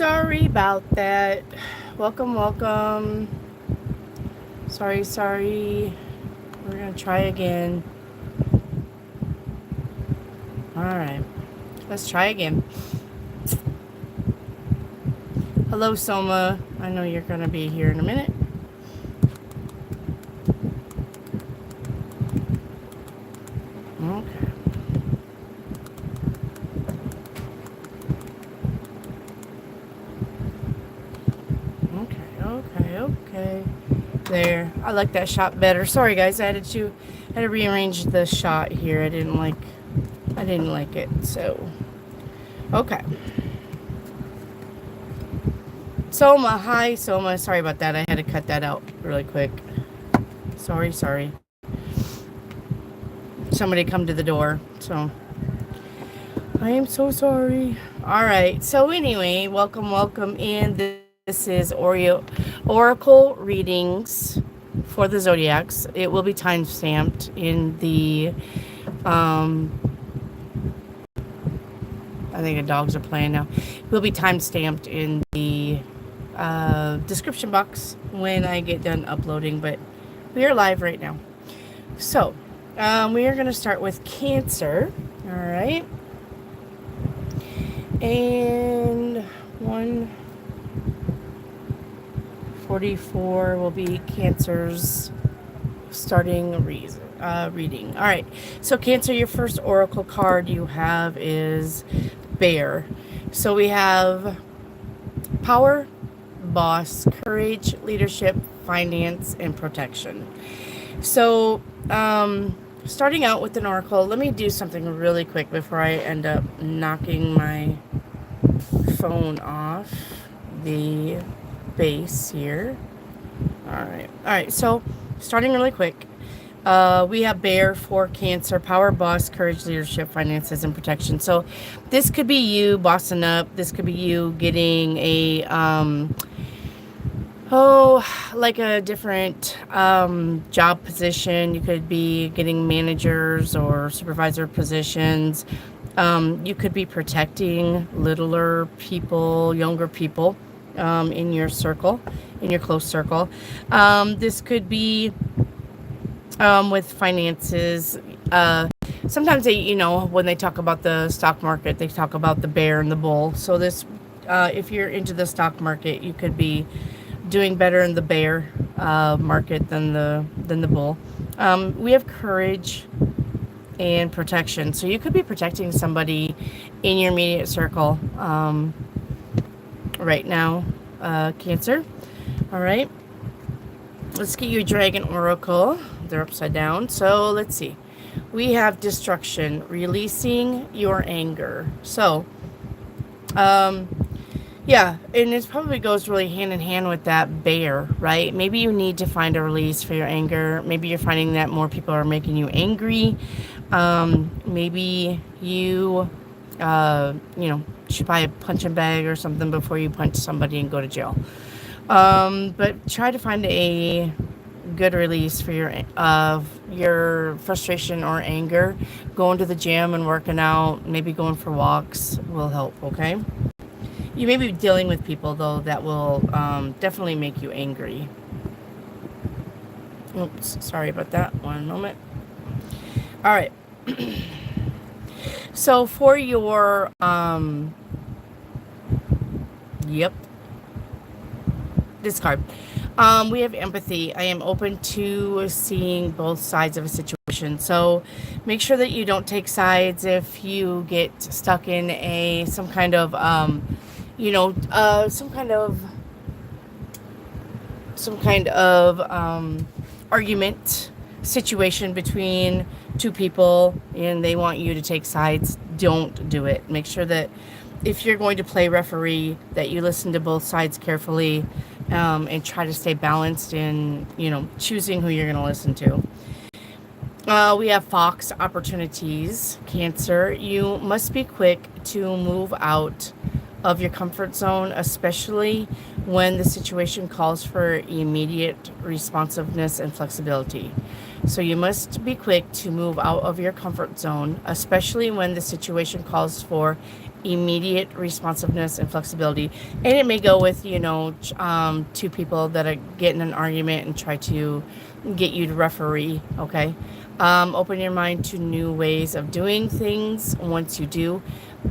Sorry about that. Welcome. Sorry. We're gonna try again. Alright. Let's try again. Hello, Soma. I know you're gonna be here in a minute. Okay. Okay. There. I like that shot better. Sorry guys, I had to rearrange the shot here. I didn't like it. So okay. Soma, hi Soma. Sorry about that. I had to cut that out really quick. Sorry. Somebody come to the door. So I am so sorry. Alright, so anyway, welcome in. This is Oracle readings for the Zodiacs. It will be time stamped in the I think the dogs are playing now. It will be time stamped in the description box when I get done uploading, but we are live right now. So we are going to start with Cancer. All right. And 144 will be Cancer's starting reading. All right. So Cancer, your first oracle card you have is Bear. So we have power, boss, courage, leadership, finance, and protection. So starting out with an oracle, let me do something really quick before I end up knocking my phone off the base here. All right, so starting really quick, we have Bear for Cancer, power, boss, courage, leadership, finances, and protection. So this could be you bossing up. This could be you getting a like a different job position. You could be getting managers or supervisor positions. You could be protecting littler people, younger people in your circle, in your close circle. This could be with finances. Sometimes they, when they talk about the stock market, they talk about the bear and the bull. So this, if you're into the stock market, you could be doing better in the bear market than the bull. We have courage and protection. So you could be protecting somebody in your immediate circle right now, Cancer. All right. Let's get you a dragon oracle. They're upside down. So let's see. We have destruction, releasing your anger. So, yeah, and it probably goes really hand in hand with that bear, right? Maybe you need to find a release for your anger. Maybe you're finding that more people are making you angry. Maybe you, should buy a punching bag or something before you punch somebody and go to jail. But try to find a good release for your frustration or anger. Going to the gym and working out, maybe going for walks will help, okay? You may be dealing with people, though, that will definitely make you angry. Oops, sorry about that. One moment. All right. So for your, this card. We have empathy. I am open to seeing both sides of a situation. So make sure that you don't take sides if you get stuck in some kind of argument situation between two people and they want you to take sides. Don't do it. Make sure that if you're going to play referee, that you listen to both sides carefully and try to stay balanced in choosing who you're going to listen to. We have Fox opportunities, Cancer. You must be quick to move out of your comfort zone, especially when the situation calls for immediate responsiveness and flexibility. So you must be quick to move out of your comfort zone, especially when the situation calls for immediate responsiveness and flexibility. And it may go with, two people that are getting an argument and try to get you to referee, okay? Open your mind to new ways of doing things. Once you do,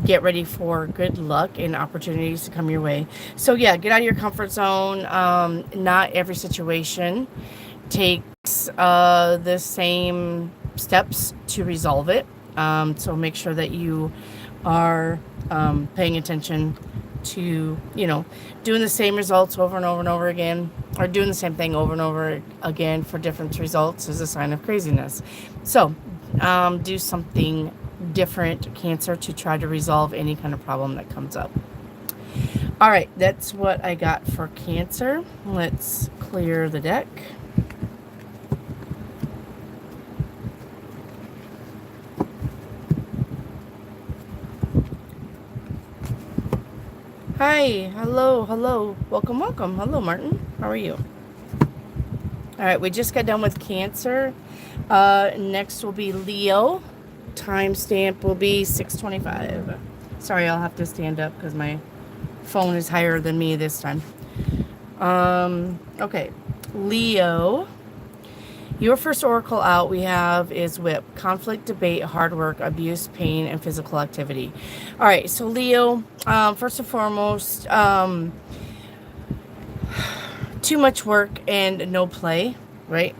get ready for good luck and opportunities to come your way. So yeah, get out of your comfort zone. Not every situation takes the same steps to resolve it. So make sure that you are paying attention to, doing the same results over and over and over again, or doing the same thing over and over again for different results is a sign of craziness. So do something different, Cancer, to try to resolve any kind of problem that comes up. All right, that's what I got for Cancer. Let's clear the deck. Hi, hello, welcome. Hello, Martin. How are you? All right, we just got done with Cancer. Next will be Leo. Timestamp will be 6:25. Sorry, I'll have to stand up because my phone is higher than me this time. Okay, Leo. Your first oracle out we have is Whip. Conflict, debate, hard work, abuse, pain, and physical activity. All right, so Leo, first and foremost, too much work and no play, right,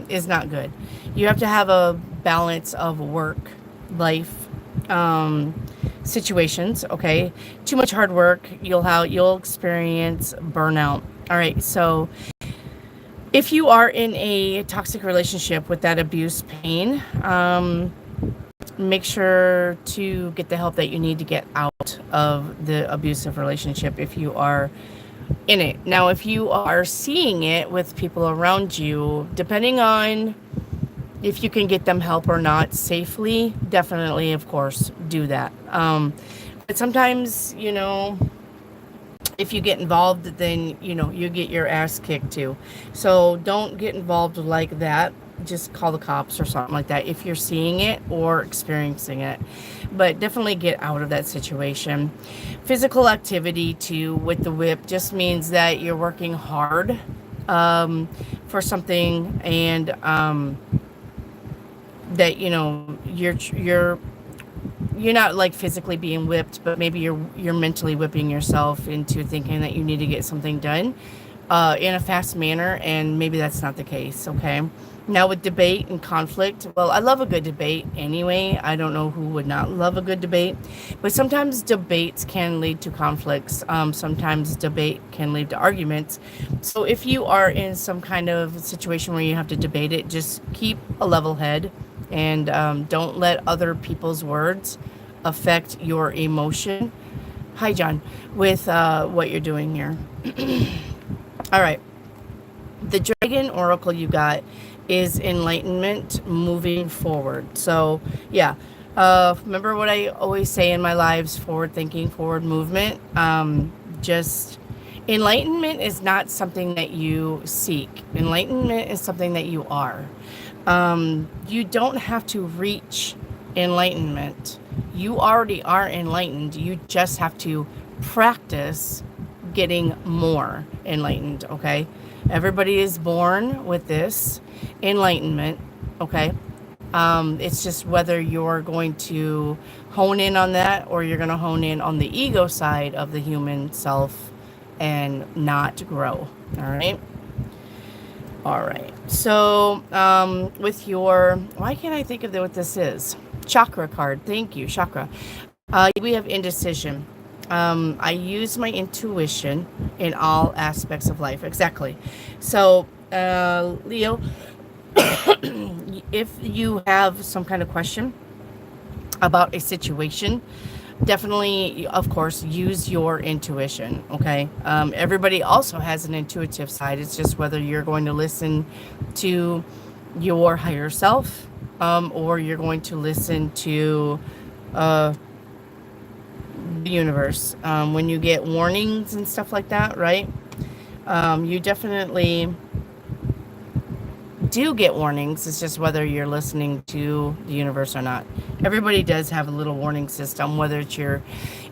is not good. You have to have a balance of work, life, situations, okay? Too much hard work, you'll experience burnout. All right, so if you are in a toxic relationship with that abuse pain, make sure to get the help that you need to get out of the abusive relationship if you are in it. Now, if you are seeing it with people around you, depending on if you can get them help or not safely, definitely, of course, do that. But sometimes, if you get involved, then, you get your ass kicked too. So don't get involved like that. Just call the cops or something like that if you're seeing it or experiencing it. But definitely get out of that situation. Physical activity too with the Whip just means that you're working hard for something, and that you're not like physically being whipped, but maybe you're mentally whipping yourself into thinking that you need to get something done in a fast manner, and maybe that's not the case. Okay, now with debate and conflict, well, I love a good debate anyway. I don't know who would not love a good debate, but sometimes debates can lead to conflicts. Sometimes debate can lead to arguments. So if you are in some kind of situation where you have to debate it, just keep a level head, and don't let other people's words affect your emotion. Hi, John, with what you're doing here. All right. The Dragon Oracle you got is enlightenment moving forward. So, yeah. Remember what I always say in my lives, forward thinking, forward movement. Just enlightenment is not something that you seek. Enlightenment is something that you are. You don't have to reach enlightenment. You already are enlightened. You just have to practice getting more enlightened, okay? Everybody is born with this enlightenment, okay? It's just whether you're going to hone in on that or you're going to hone in on the ego side of the human self and not grow, all right? All right, so with your, why can't I think of what this is? Chakra card, thank you, chakra. We have indecision. I use my intuition in all aspects of life, exactly. So, Leo, if you have some kind of question about a situation, definitely, of course, use your intuition, okay? Everybody also has an intuitive side. It's just whether you're going to listen to your higher self, or you're going to listen to the universe. When you get warnings and stuff like that, right? You definitely do get warnings. It's just whether you're listening to the universe or not. Everybody does have a little warning system, whether it's your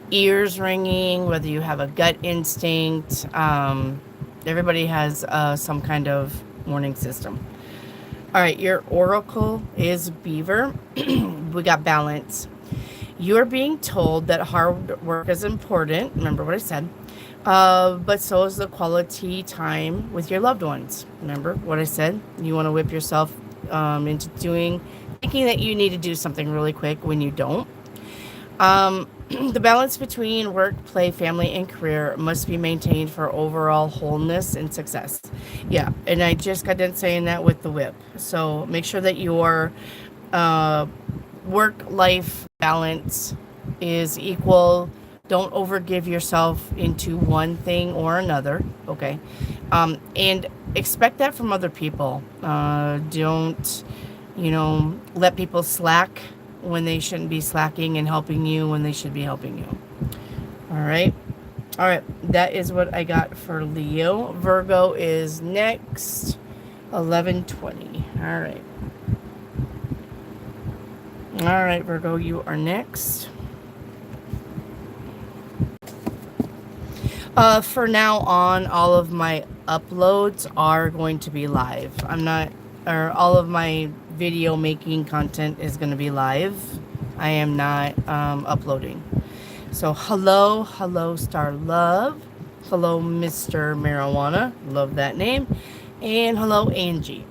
ears ringing, whether you have a gut instinct. Everybody has some kind of warning system. All right, your oracle is beaver. We got balance. You're being told that hard work is important. Remember what I said. But so is the quality time with your loved ones. Remember what I said? You want to whip yourself into thinking that you need to do something really quick when you don't. The balance between work, play, family, and career must be maintained for overall wholeness and success. Yeah, and I just got done saying that with the whip. So make sure that your work-life balance is equal. Don't overgive yourself into one thing or another, okay? And expect that from other people. Don't, let people slack when they shouldn't be slacking, and helping you when they should be helping you. All right. That is what I got for Leo. Virgo is next. 11:20. All right, Virgo, you are next. For now on, all of my uploads are going to be live. All of my video making content is going to be live. I am not uploading. So hello Star Love. Hello Mr. Marijuana. Love that name. And hello Angie.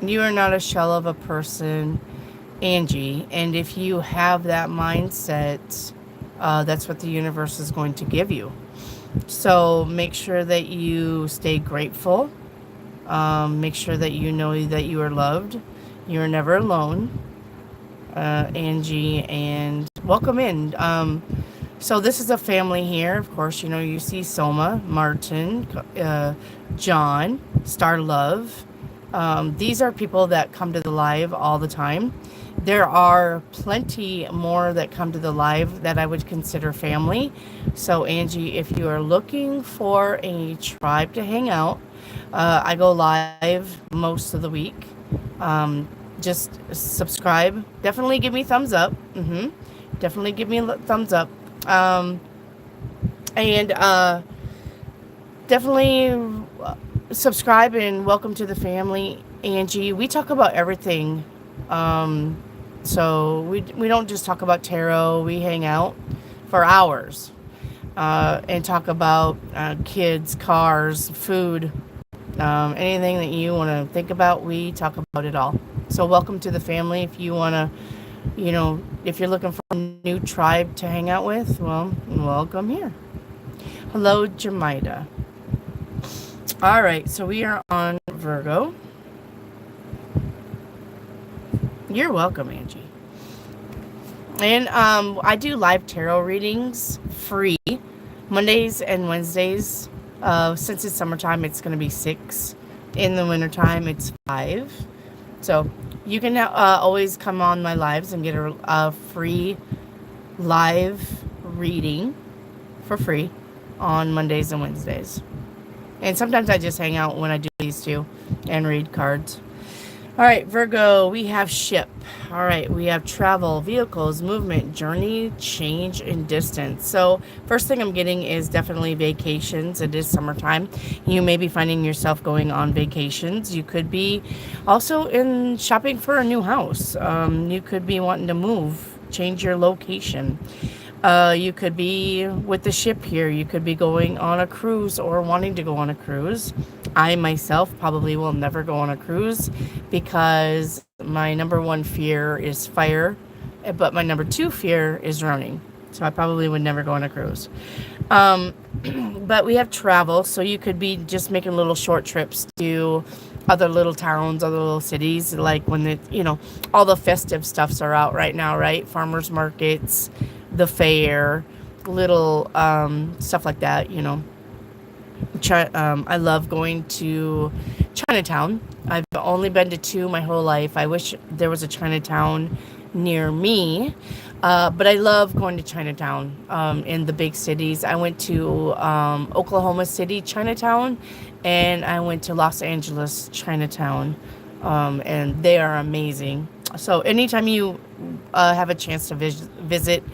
You are not a shell of a person, Angie, and if you have that mindset, that's what the universe is going to give you. So make sure that you stay grateful. Make sure that you know that you are loved. You are never alone, Angie, and welcome in. So this is a family here. Of course, you see Soma, Martin, John, Star Love. These are people that come to the live all the time. There are plenty more that come to the live that I would consider family. So Angie, if you are looking for a tribe to hang out, I go live most of the week. Just subscribe. Definitely give me thumbs up. Definitely give me a thumbs up. Definitely subscribe and welcome to the family, Angie. We talk about everything. So we don't just talk about tarot. We hang out for hours and talk about kids, cars, food, anything that you want to think about. We talk about it all. So welcome to the family. If you want to, if you're looking for a new tribe to hang out with, well, welcome here. Hello, Jamida. All right, so we are on Virgo. You're welcome, Angie. And I do live tarot readings free Mondays and Wednesdays. Since it's summertime, it's going to be 6. In the wintertime, it's 5. So you can always come on my lives and get a free live reading for free on Mondays and Wednesdays. And sometimes I just hang out when I do these two and read cards. All right, Virgo, we have ship. All right, we have travel, vehicles, movement, journey, change, and distance. So first thing I'm getting is definitely vacations. It is summertime. You may be finding yourself going on vacations. You could be also in shopping for a new house. You could be wanting to move, change your location. You could be with the ship here. You could be going on a cruise or wanting to go on a cruise. I myself probably will never go on a cruise because my number 1 fear is fire, but my number 2 fear is drowning. So I probably would never go on a cruise. But we have travel, so you could be just making little short trips to other little towns, other little cities, like when all the festive stuffs are out right now, right? Farmers markets, the fair, little stuff like that, I love going to Chinatown. I've only been to 2 my whole life. I wish there was a Chinatown near me. But I love going to Chinatown in the big cities. I went to Oklahoma City, Chinatown, and I went to Los Angeles, Chinatown, and they are amazing. So anytime you have a chance to visit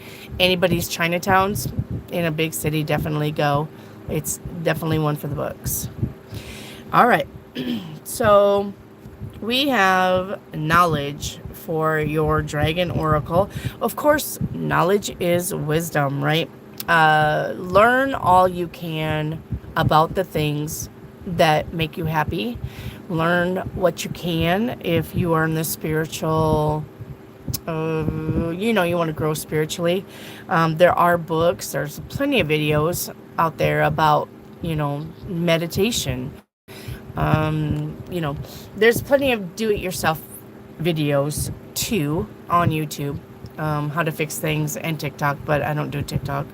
anybody's Chinatowns in a big city, definitely go. It's definitely one for the books. All right. So we have knowledge for your dragon oracle. Of course, knowledge is wisdom, right? Learn all you can about the things that make you happy. Learn what you can if you are in the spiritual, you want to grow spiritually. There are books, there's plenty of videos out there about, meditation. There's plenty of do-it-yourself videos too on YouTube, how to fix things, and TikTok, but I don't do TikTok.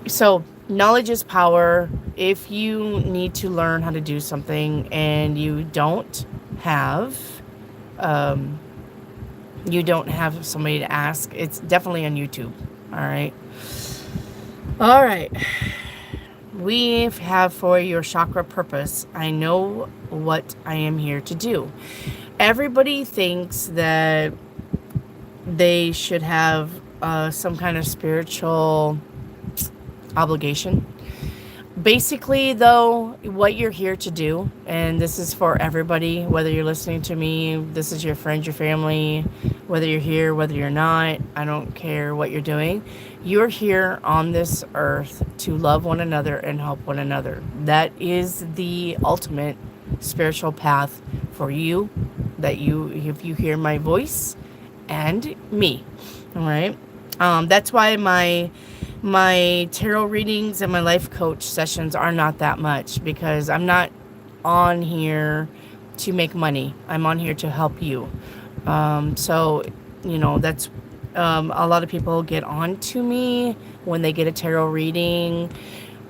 So knowledge is power. If you need to learn how to do something and you don't have somebody to ask, it's definitely on YouTube. All right. We have for your chakra purpose. I know what I am here to do. Everybody thinks that they should have some kind of spiritual obligation. Basically, though, what you're here to do, and this is for everybody, whether you're listening to me, this is your friend, your family, whether you're here, whether you're not, I don't care what you're doing. You're here on this earth to love one another and help one another. That is the ultimate spiritual path for you, if you hear my voice and me. All right. That's why my tarot readings and my life coach sessions are not that much, because I'm not on here to make money. I'm on here to help you. So that's a lot of people get on to me when they get a tarot reading,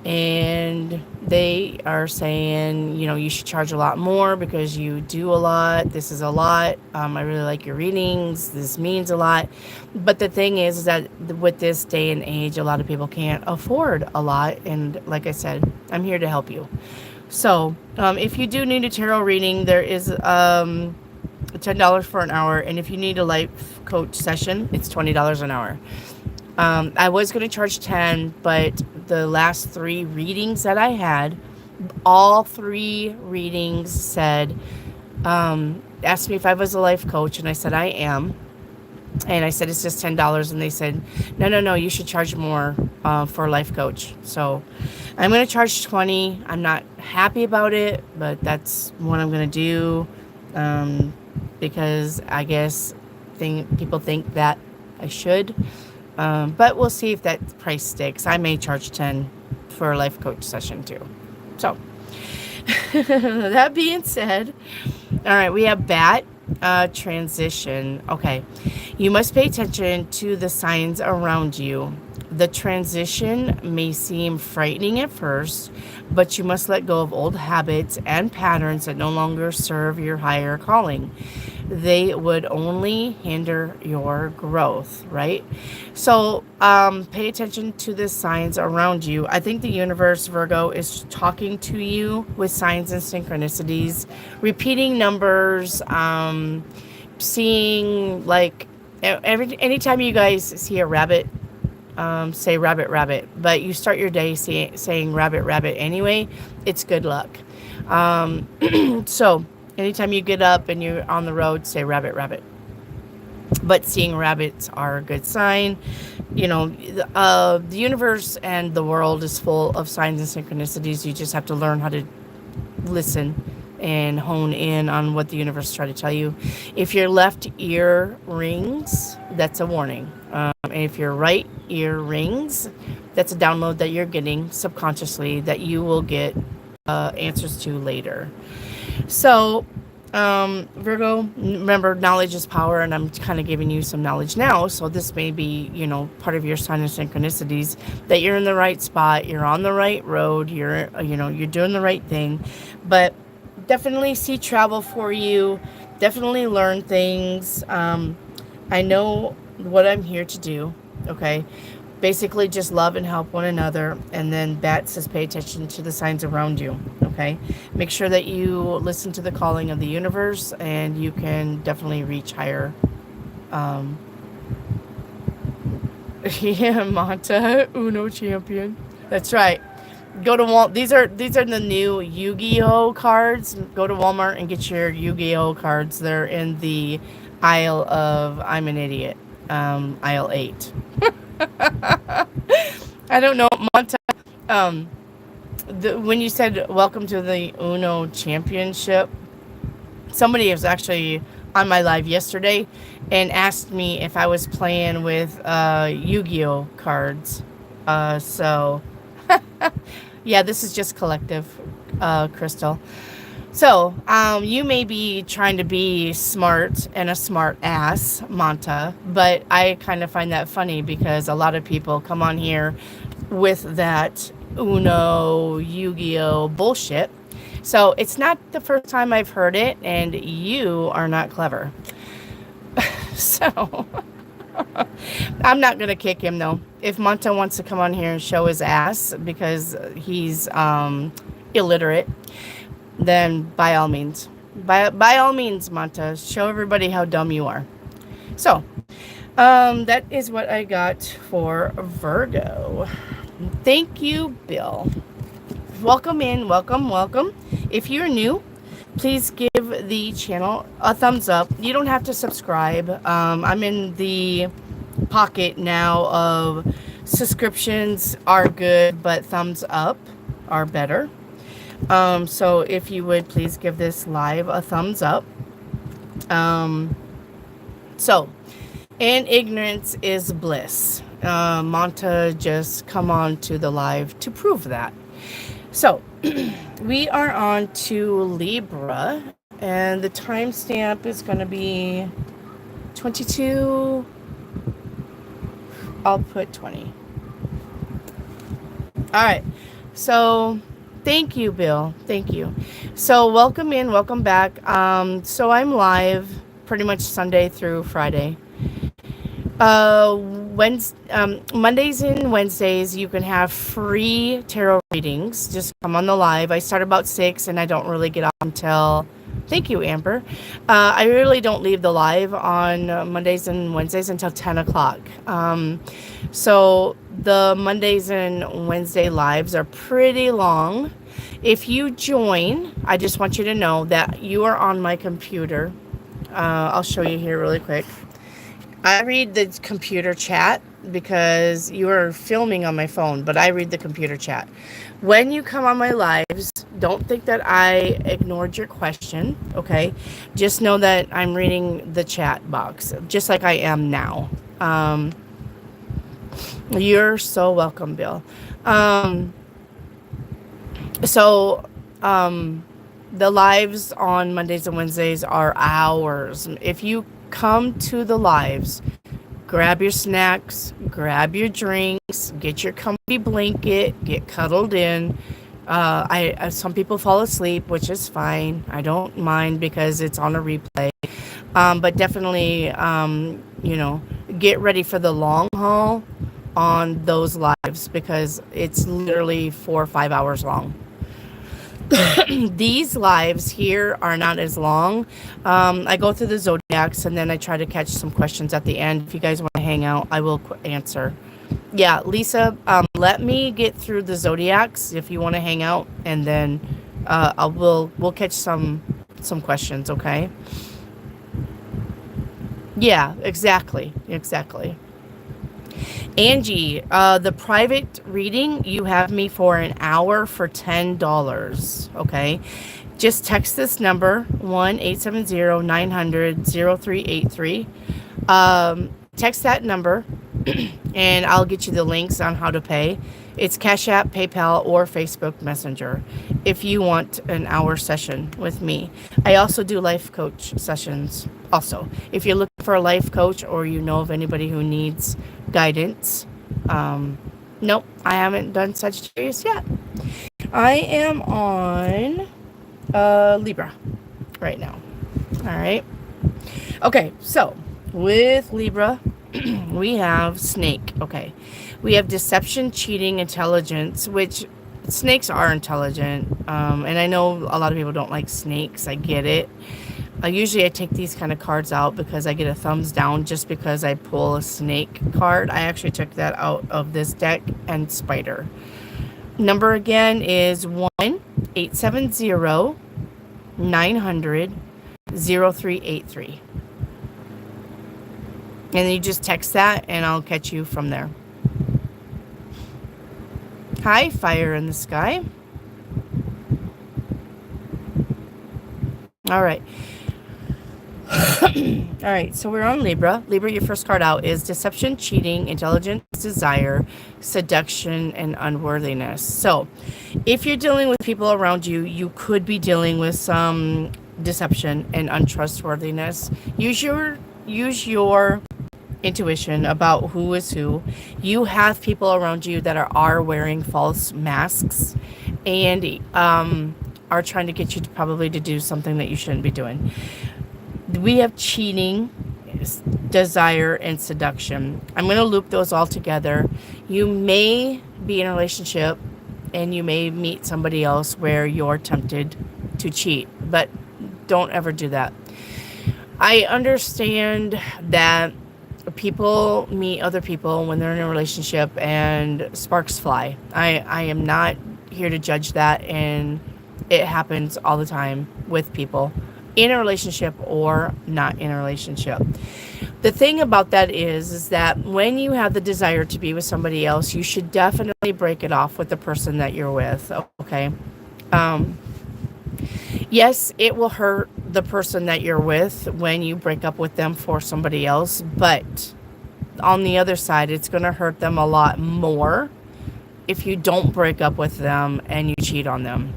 and they are saying, you should charge a lot more because you do a lot. This is a lot. I really like your readings. This means a lot. But the thing is that with this day and age, a lot of people can't afford a lot. And like I said, I'm here to help you. So if you do need a tarot reading, there is $10 for an hour. And if you need a life coach session, it's $20 an hour. I was going to charge 10, but the last 3 readings that I had, all 3 readings said, asked me if I was a life coach, and I said I am. And I said it's just $10, and they said, no, you should charge more for a life coach. So I'm going to charge 20. I'm not happy about it, but that's what I'm going to do, because I guess people think that I should. But we'll see if that price sticks. I may charge 10 for a life coach session too. So that being said, all right, we have bat transition. Okay, you must pay attention to the signs around you. The transition may seem frightening at first, but you must let go of old habits and patterns that no longer serve your higher calling. They would only hinder your growth, right? So pay attention to the signs around you. I think the universe, Virgo, is talking to you with signs and synchronicities, repeating numbers, seeing, like, anytime you guys see a rabbit, say rabbit, rabbit, but you start your day saying rabbit, rabbit anyway, it's good luck. So anytime you get up and you're on the road, say rabbit, rabbit. But seeing rabbits are a good sign. The universe and the world is full of signs and synchronicities. You just have to learn how to listen and hone in on what the universe is trying to tell you. If your left ear rings, that's a warning. And if your right ear rings, that's a download that you're getting subconsciously that you will get answers to later. So, Virgo, remember, knowledge is power, and I'm kind of giving you some knowledge now. So this may be, part of your sign of synchronicities, that you're in the right spot, you're on the right road, you're doing the right thing. But definitely see travel for you. Definitely learn things. I know what I'm here to do, okay? Basically, just love and help one another. And then Bat says pay attention to the signs around you, okay? Make sure that you listen to the calling of the universe, and you can definitely reach higher. Yeah, Manta, Uno champion. That's right. Go to Walmart. These are the new Yu-Gi-Oh cards. Go to Walmart and get your Yu-Gi-Oh cards. They're in the aisle of I'm an idiot. Aisle 8. I don't know, Monta. When you said welcome to the Uno Championship, somebody was actually on my live yesterday and asked me if I was playing with Yu-Gi-Oh cards. So yeah, this is just collective, Crystal. So, you may be trying to be smart and a smart ass, Manta, but I kind of find that funny because a lot of people come on here with that Uno, Yu-Gi-Oh bullshit. So, it's not the first time I've heard it, and you are not clever. So, I'm not going to kick him, though. If Manta wants to come on here and show his ass because he's illiterate, then by all means, Manta, show everybody how dumb you are. So, that is what I got for Virgo. Thank you, Bill. Welcome in, welcome. If you're new, please give the channel a thumbs up. You don't have to subscribe. I'm in the pocket now of subscriptions are good, but thumbs up are better. So if you would please give this live a thumbs up. So, and ignorance is bliss. Manta just come on to the live to prove that. So, we are on to Libra, and the timestamp is going to be 22. I'll put 20. All right. So, thank you, Bill. Thank you. So, welcome in, welcome back. So I'm live pretty much Sunday through Friday. Mondays and Wednesdays, you can have free tarot readings. Just come on the live. I start about 6, and I don't really get off until... Thank you, Amber. I really don't leave the live on Mondays and Wednesdays until 10 o'clock. So the Mondays and Wednesday lives are pretty long. If you join, I just want you to know that you are on my computer. I'll show you here really quick. I read the computer chat because you are filming on my phone, but I read the computer chat. When you come on my lives, don't think that I ignored your question, okay? Just know that I'm reading the chat box, just like I am now. You're so welcome, Bill. The lives on Mondays and Wednesdays are hours. If you come to the lives, grab your snacks, grab your drinks, get your comfy blanket, get cuddled in. Some people fall asleep, which is fine. I don't mind because it's on a replay. But definitely, get ready for the long haul on those lives because it's literally 4 or 5 hours long. These lives here are not as long. I go through the Zodiacs and then I try to catch some questions at the end. If you guys want to hang out, I will answer. Yeah, Lisa, let me get through the Zodiacs if you want to hang out, and then we'll catch some questions, okay? Yeah, exactly. Angie, the private reading, you have me for an hour for $10, okay? Just text this number, 1-870-900-0383. Text that number, and I'll get you the links on how to pay. It's Cash App, PayPal, or Facebook Messenger if you want an hour session with me. I also do life coach sessions. Also, if you're looking for a life coach or you know of anybody who needs guidance, nope, I haven't done Sagittarius yet. I am on Libra right now. All right. Okay, so with Libra, We have snake. Okay. We have deception, cheating, intelligence, which snakes are intelligent. And I know a lot of people don't like snakes. I get it. Usually I take these kind of cards out because I get a thumbs down just because I pull a snake card. I actually took that out of this deck, and spider. Number again is 1-870-900-0383. And then you just text that and I'll catch you from there. Hi, fire in the sky. All right. All right, so we're on Libra. Libra, your first card out is deception, cheating, intelligence, desire, seduction, and unworthiness. So if you're dealing with people around you, you could be dealing with some deception and untrustworthiness. Use your intuition about who is who. You have people around you that are wearing false masks and are trying to get you to probably to do something that you shouldn't be doing. We have cheating, desire, and seduction. I'm going to loop those all together. You may be in a relationship and you may meet somebody else where you're tempted to cheat, but don't ever do that. I understand that people meet other people when they're in a relationship and sparks fly. I am not here to judge that, and it happens all the time with people in a relationship or not in a relationship. The thing about that is that when you have the desire to be with somebody else, you should definitely break it off with the person that you're with, okay? Yes, it will hurt the person that you're with when you break up with them for somebody else, but on the other side, it's going to hurt them a lot more if you don't break up with them and you cheat on them.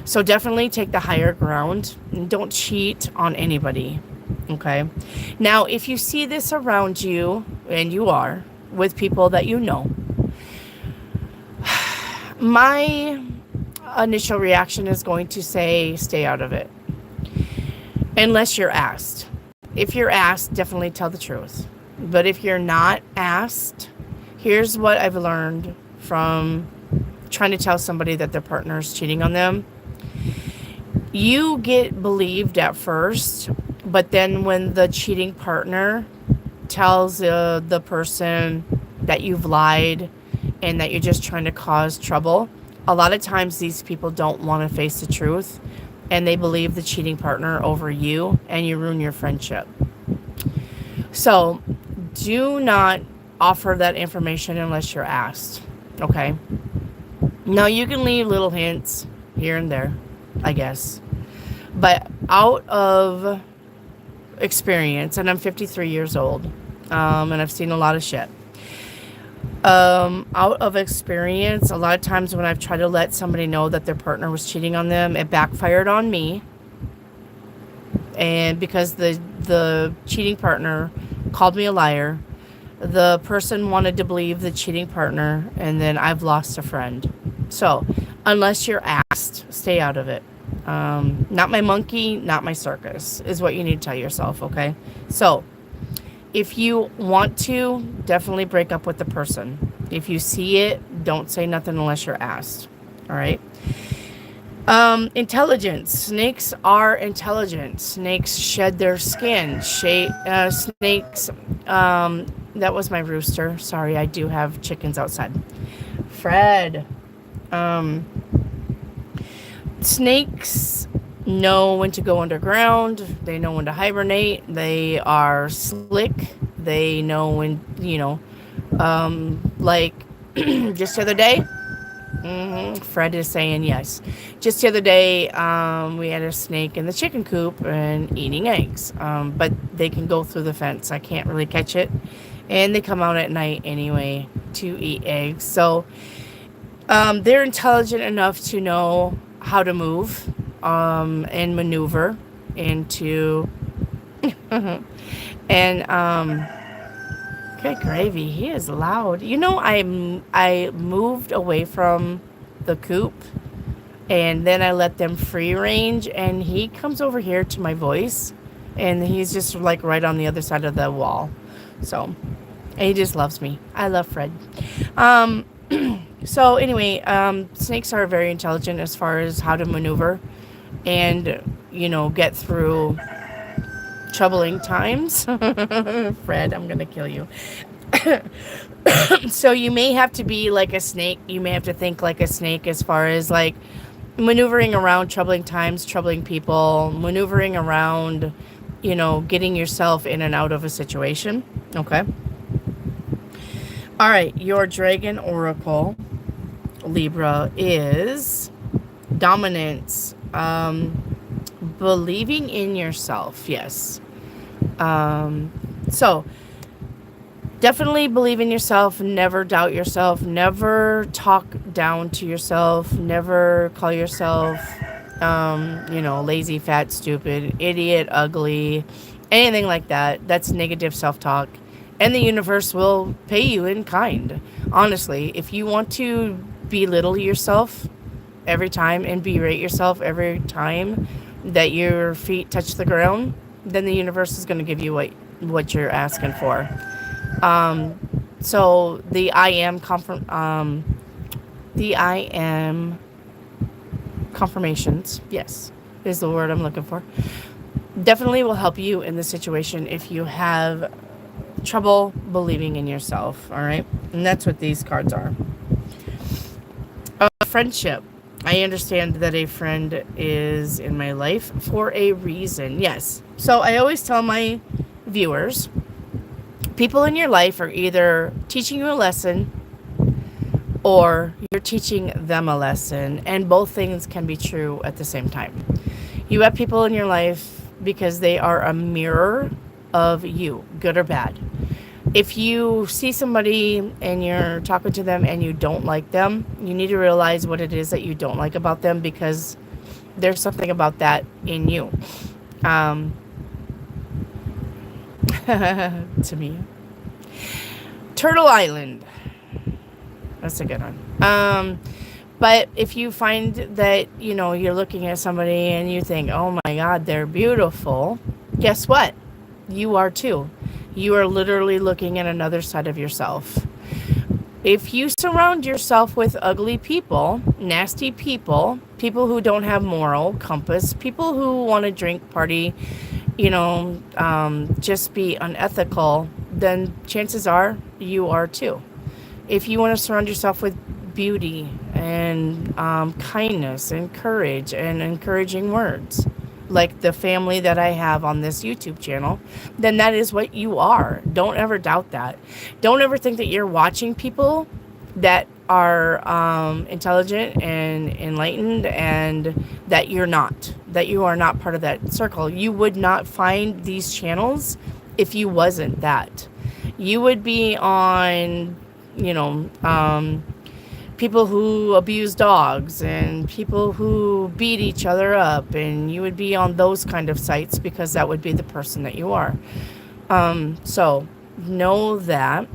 So definitely take the higher ground and don't cheat on anybody, okay? Now, if you see this around you, and you are, with people that you know, my initial reaction is going to say, stay out of it. Unless you're asked. If you're asked, definitely tell the truth. But if you're not asked, here's what I've learned from trying to tell somebody that their partner is cheating on them. You get believed at first, but then when the cheating partner tells the person that you've lied and that you're just trying to cause trouble, a lot of times these people don't want to face the truth, and they believe the cheating partner over you, and you ruin your friendship. So do not offer that information unless you're asked, okay? Now, you can leave little hints here and there, I guess. But out of experience, and I'm 53 years old, and I've seen a lot of shit. Out of experience, a lot of times when I've tried to let somebody know that their partner was cheating on them, it backfired on me. And because the cheating partner called me a liar, the person wanted to believe the cheating partner, and then I've lost a friend. So unless you're asked, stay out of it. Not my monkey, not my circus, is what you need to tell yourself, okay? So if you want to, definitely break up with the person. If you see it, don't say nothing unless you're asked, all right? Intelligence. Snakes are intelligent. Snakes shed their skin. Snakes, that was my rooster. Sorry, I do have chickens outside. Fred. Snakes know when to go underground. They know when to hibernate. They are slick. They know when, like just the other day. Fred is saying yes. Just the other day, we had a snake in the chicken coop and eating eggs. But they can go through the fence. I can't really catch it. And they come out at night anyway to eat eggs. So they're intelligent enough to know how to move and maneuver into and good gravy, he is loud. I moved away from the coop and then I let them free range, and he comes over here to my voice, and he's just like right on the other side of the wall. So He just loves me. I love Fred. Um, so anyway, snakes are very intelligent as far as how to maneuver and, get through troubling times. Fred, I'm going to kill you. So you may have to be like a snake. You may have to think like a snake as far as like maneuvering around troubling times, troubling people, maneuvering around, getting yourself in and out of a situation. Okay. All right. Your dragon oracle, Libra, is dominance, believing in yourself. Yes. So definitely believe in yourself. Never doubt yourself. Never talk down to yourself. Never call yourself, lazy, fat, stupid, idiot, ugly, anything like that. That's negative self-talk. And the universe will pay you in kind. Honestly, if you want to belittle yourself every time and berate yourself every time that your feet touch the ground, then the universe is going to give you what you're asking for. So the I am confirmations, yes, is the word I'm looking for. Definitely will help you in this situation if you have trouble believing in yourself. All right. And that's what these cards are. Friendship. I understand that a friend is in my life for a reason. Yes. So I always tell my viewers, people in your life are either teaching you a lesson or you're teaching them a lesson, and both things can be true at the same time. You have people in your life because they are a mirror of you, good or bad. If you see somebody and you're talking to them and you don't like them, you need to realize what it is that you don't like about them, because there's something about that in you. To me. Turtle Island. That's a good one. But if you find that, you're looking at somebody and you think, oh my God, they're beautiful. Guess what? You are too. You are literally looking at another side of yourself. If you surround yourself with ugly people, nasty people, people who don't have moral compass, people who want to drink, party, just be unethical, then chances are you are too. If you want to surround yourself with beauty and kindness and courage and encouraging words, like the family that I have on this YouTube channel, then that is what you are. Don't ever doubt that. Don't ever think that you're watching people that are intelligent and enlightened and that you are not part of that circle. You would not find these channels if you wasn't that. You would be on, people who abuse dogs and people who beat each other up, and you would be on those kind of sites because that would be the person that you are. So know that,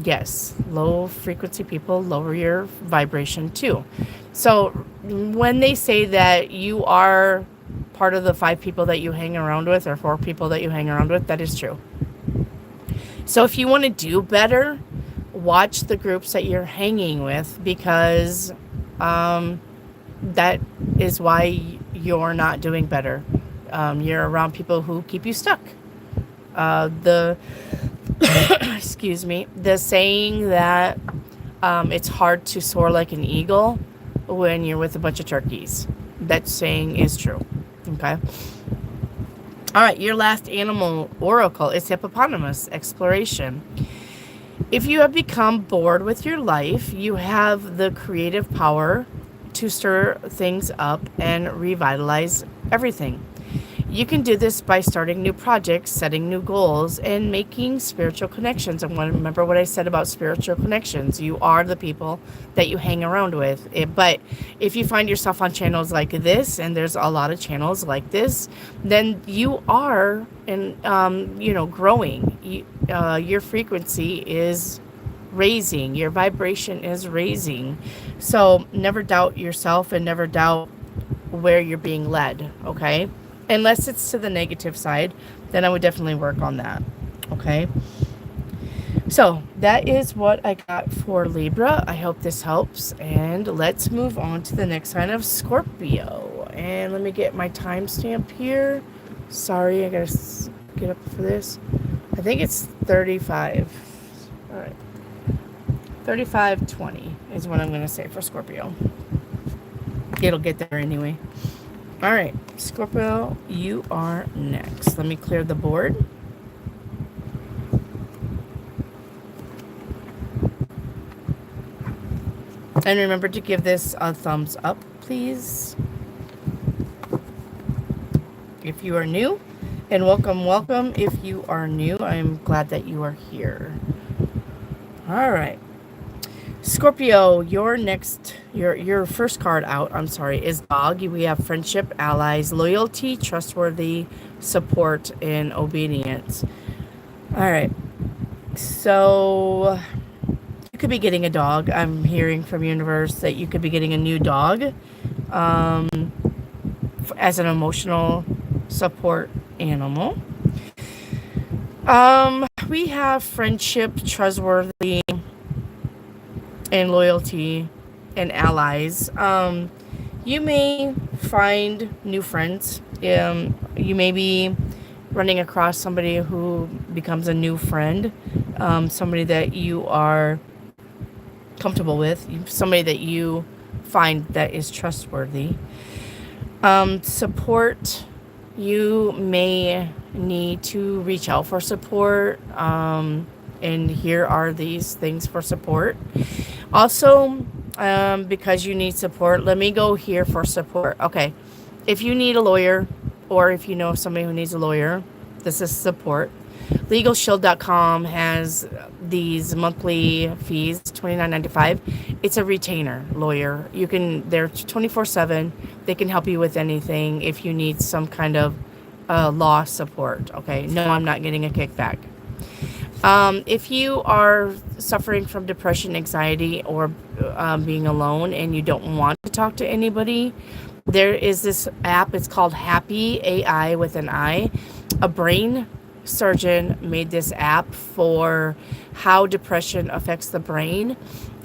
yes, low frequency people lower your vibration too. So when they say that you are part of the 5 people that you hang around with or 4 people that you hang around with, that is true. So if you want to do better, watch the groups that you're hanging with, because that is why you're not doing better. You're around people who keep you stuck. Excuse me, the saying that it's hard to soar like an eagle when you're with a bunch of turkeys, that saying is true. Okay. All right, your last animal oracle is hippopotamus, exploration. If you have become bored with your life, you have the creative power to stir things up and revitalize everything. You can do this by starting new projects, setting new goals, and making spiritual connections. And remember what I said about spiritual connections. You are the people that you hang around with. But if you find yourself on channels like this, and there's a lot of channels like this, then you are, growing. Your frequency is raising. Your vibration is raising. So never doubt yourself and never doubt where you're being led, okay? Unless it's to the negative side, then I would definitely work on that. Okay. So that is what I got for Libra. I hope this helps. And let's move on to the next sign of Scorpio. And let me get my timestamp here. Sorry, I gotta get up for this. I think it's 35. All right. 35:20 is what I'm going to say for Scorpio. It'll get there anyway. All right, Scorpio, you are next. Let me clear the board. And remember to give this a thumbs up, please. If you are new, and welcome if you are new. I'm glad that you are here. All right. Scorpio, your first card out, is dog. We have friendship, allies, loyalty, trustworthy, support, and obedience. All right. So you could be getting a dog. I'm hearing from universe that you could be getting a new dog as an emotional support animal. We have friendship, trustworthy, and loyalty, and allies. You may find new friends. You may be running across somebody who becomes a new friend, somebody that you are comfortable with, somebody that you find that is trustworthy. Support, you may need to reach out for support, and here are these things for support. Also, because you need support, let me go here for support. Okay, if you need a lawyer, or if you know somebody who needs a lawyer, this is support. LegalShield.com has these monthly fees, $29.95. It's a retainer lawyer. They're 24/7. They can help you with anything if you need some kind of law support. Okay, no, I'm not getting a kickback. If you are suffering from depression, anxiety, or being alone and you don't want to talk to anybody, there is this app. It's called Happy, AI with an I. A brain surgeon made this app for how depression affects the brain,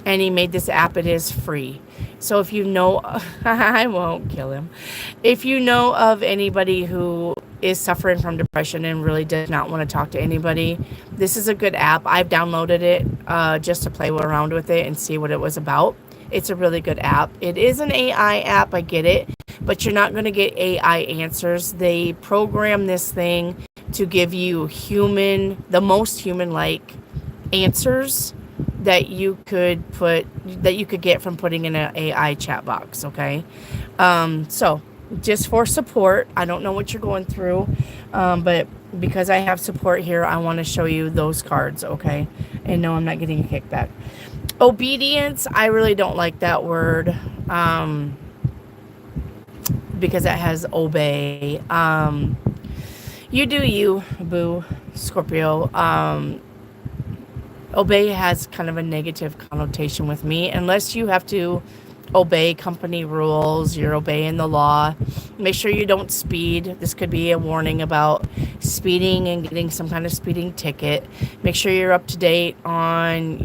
and he made this app. It is free. So if you know, I won't kill him. If you know of anybody who is suffering from depression and really does not want to talk to anybody, this is a good app. I've downloaded it just to play around with it and see what it was about. It's a really good app. It is an AI app, I get it, but you're not going to get AI answers. They program this thing to give you the most human-like answers that you could get from putting in an AI chat box. Okay, so just for support, I don't know what you're going through, but because I have support here, I want to show you those cards. Okay, and no, I'm not getting a kickback. Obedience, I really don't like that word because it has obey. You do you, boo, Scorpio. Obey has kind of a negative connotation with me. Unless you have to obey company rules, you're obeying the law. Make sure you don't speed. This could be a warning about speeding and getting some kind of speeding ticket. Make sure you're up to date on,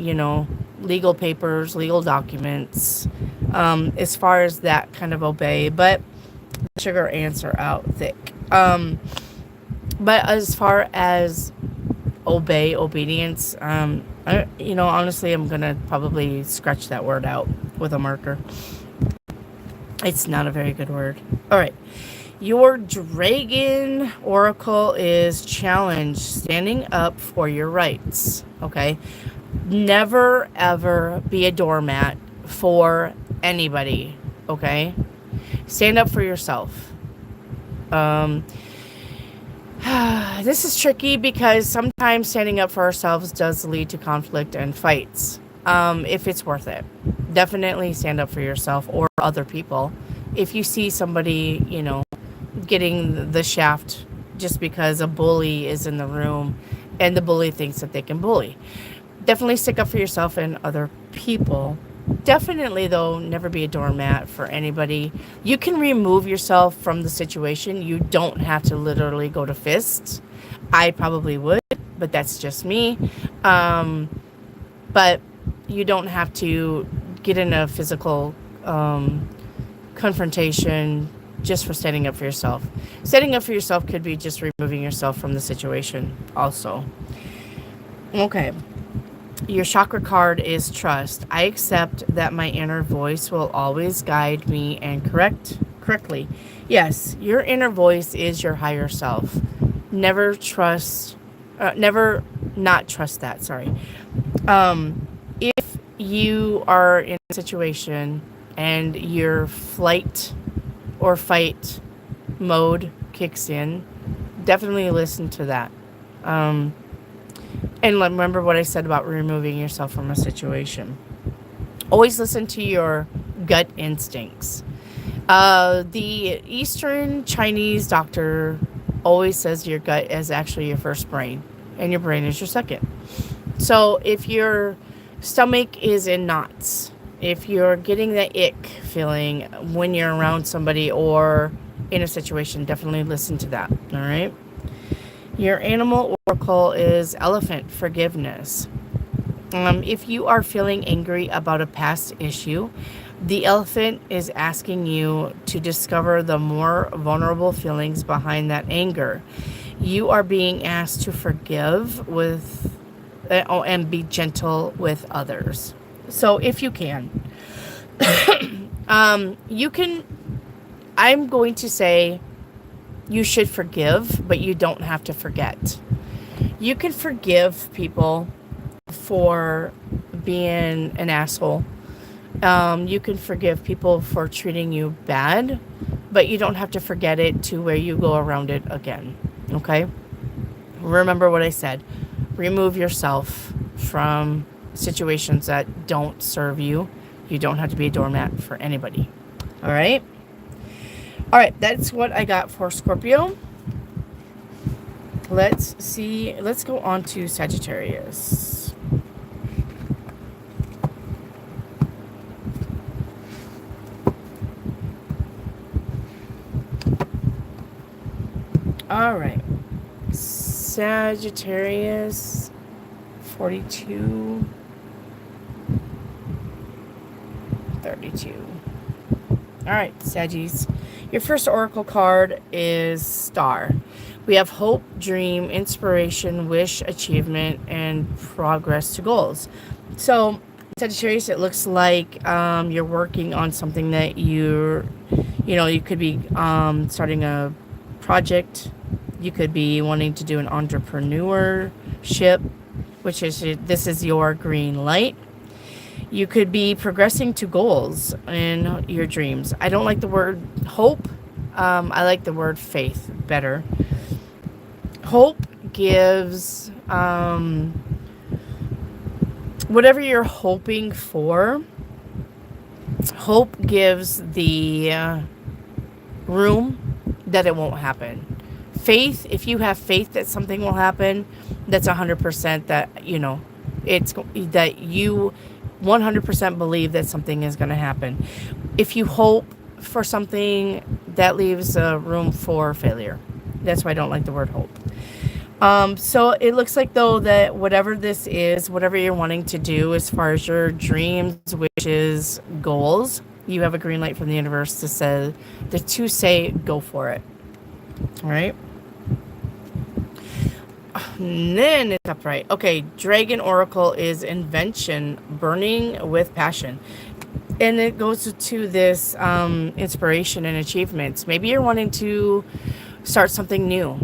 legal papers, legal documents, as far as that kind of obey. But sugar ants are out thick. But as far as obedience, honestly, I'm going to probably scratch that word out with a marker. It's not a very good word. All right. Your dragon oracle is challenge, standing up for your rights. Okay. Never, ever be a doormat for anybody. Okay. Stand up for yourself. This is tricky because sometimes standing up for ourselves does lead to conflict and fights. If it's worth it, definitely stand up for yourself or other people. If you see somebody, getting the shaft just because a bully is in the room and the bully thinks that they can bully, definitely stick up for yourself and other people. Definitely, though, never be a doormat for anybody. You can remove yourself from the situation. You don't have to literally go to fists. I probably would, but that's just me. But you don't have to get in a physical confrontation just for standing up for yourself. Standing up for yourself could be just removing yourself from the situation also. Okay. Your chakra card is trust. I accept that my inner voice will always guide me and correctly. Yes, your inner voice is your higher self. Never not trust that. Sorry. If you are in a situation and your flight or fight mode kicks in, definitely listen to that. And remember what I said about removing yourself from a situation. Always listen to your gut instincts. The Eastern Chinese doctor always says your gut is actually your first brain, and your brain is your second. So if your stomach is in knots, if you're getting the ick feeling when you're around somebody or in a situation, definitely listen to that. All right. Your animal oracle is elephant, forgiveness. If you are feeling angry about a past issue, the elephant is asking you to discover the more vulnerable feelings behind that anger. You are being asked to forgive and be gentle with others. So if you can, you can, I'm going to say you should forgive, but you don't have to forget. You can forgive people for being an asshole. You can forgive people for treating you bad, but you don't have to forget it to where you go around it again. Okay? Remember what I said. Remove yourself from situations that don't serve you. You don't have to be a doormat for anybody. All right? All right, that's what I got for Scorpio. Let's see. Let's go on to Sagittarius. All right. Sagittarius 42 32. All right, Saggies. Your first oracle card is Star. We have hope, dream, inspiration, wish, achievement, and progress to goals. So, Sagittarius, it looks like you're working on something that you could be starting a project. You could be wanting to do an entrepreneurship, this is your green light. You could be progressing to goals in your dreams. I don't like the word hope. I like the word faith better. Hope gives whatever you're hoping for. Hope gives the room that it won't happen. Faith, if you have faith that something will happen, that's 100% that, it's that you 100% believe that something is going to happen. If you hope for something, that leaves room for failure. That's why I don't like the word hope. So it looks like, though, that whatever this is, whatever you're wanting to do as far as your dreams, wishes, goals, you have a green light from the universe to say go for it. All right. And then it's upright. Okay, Dragon Oracle is invention, burning with passion. And it goes to this inspiration and achievements. Maybe you're wanting to start something new.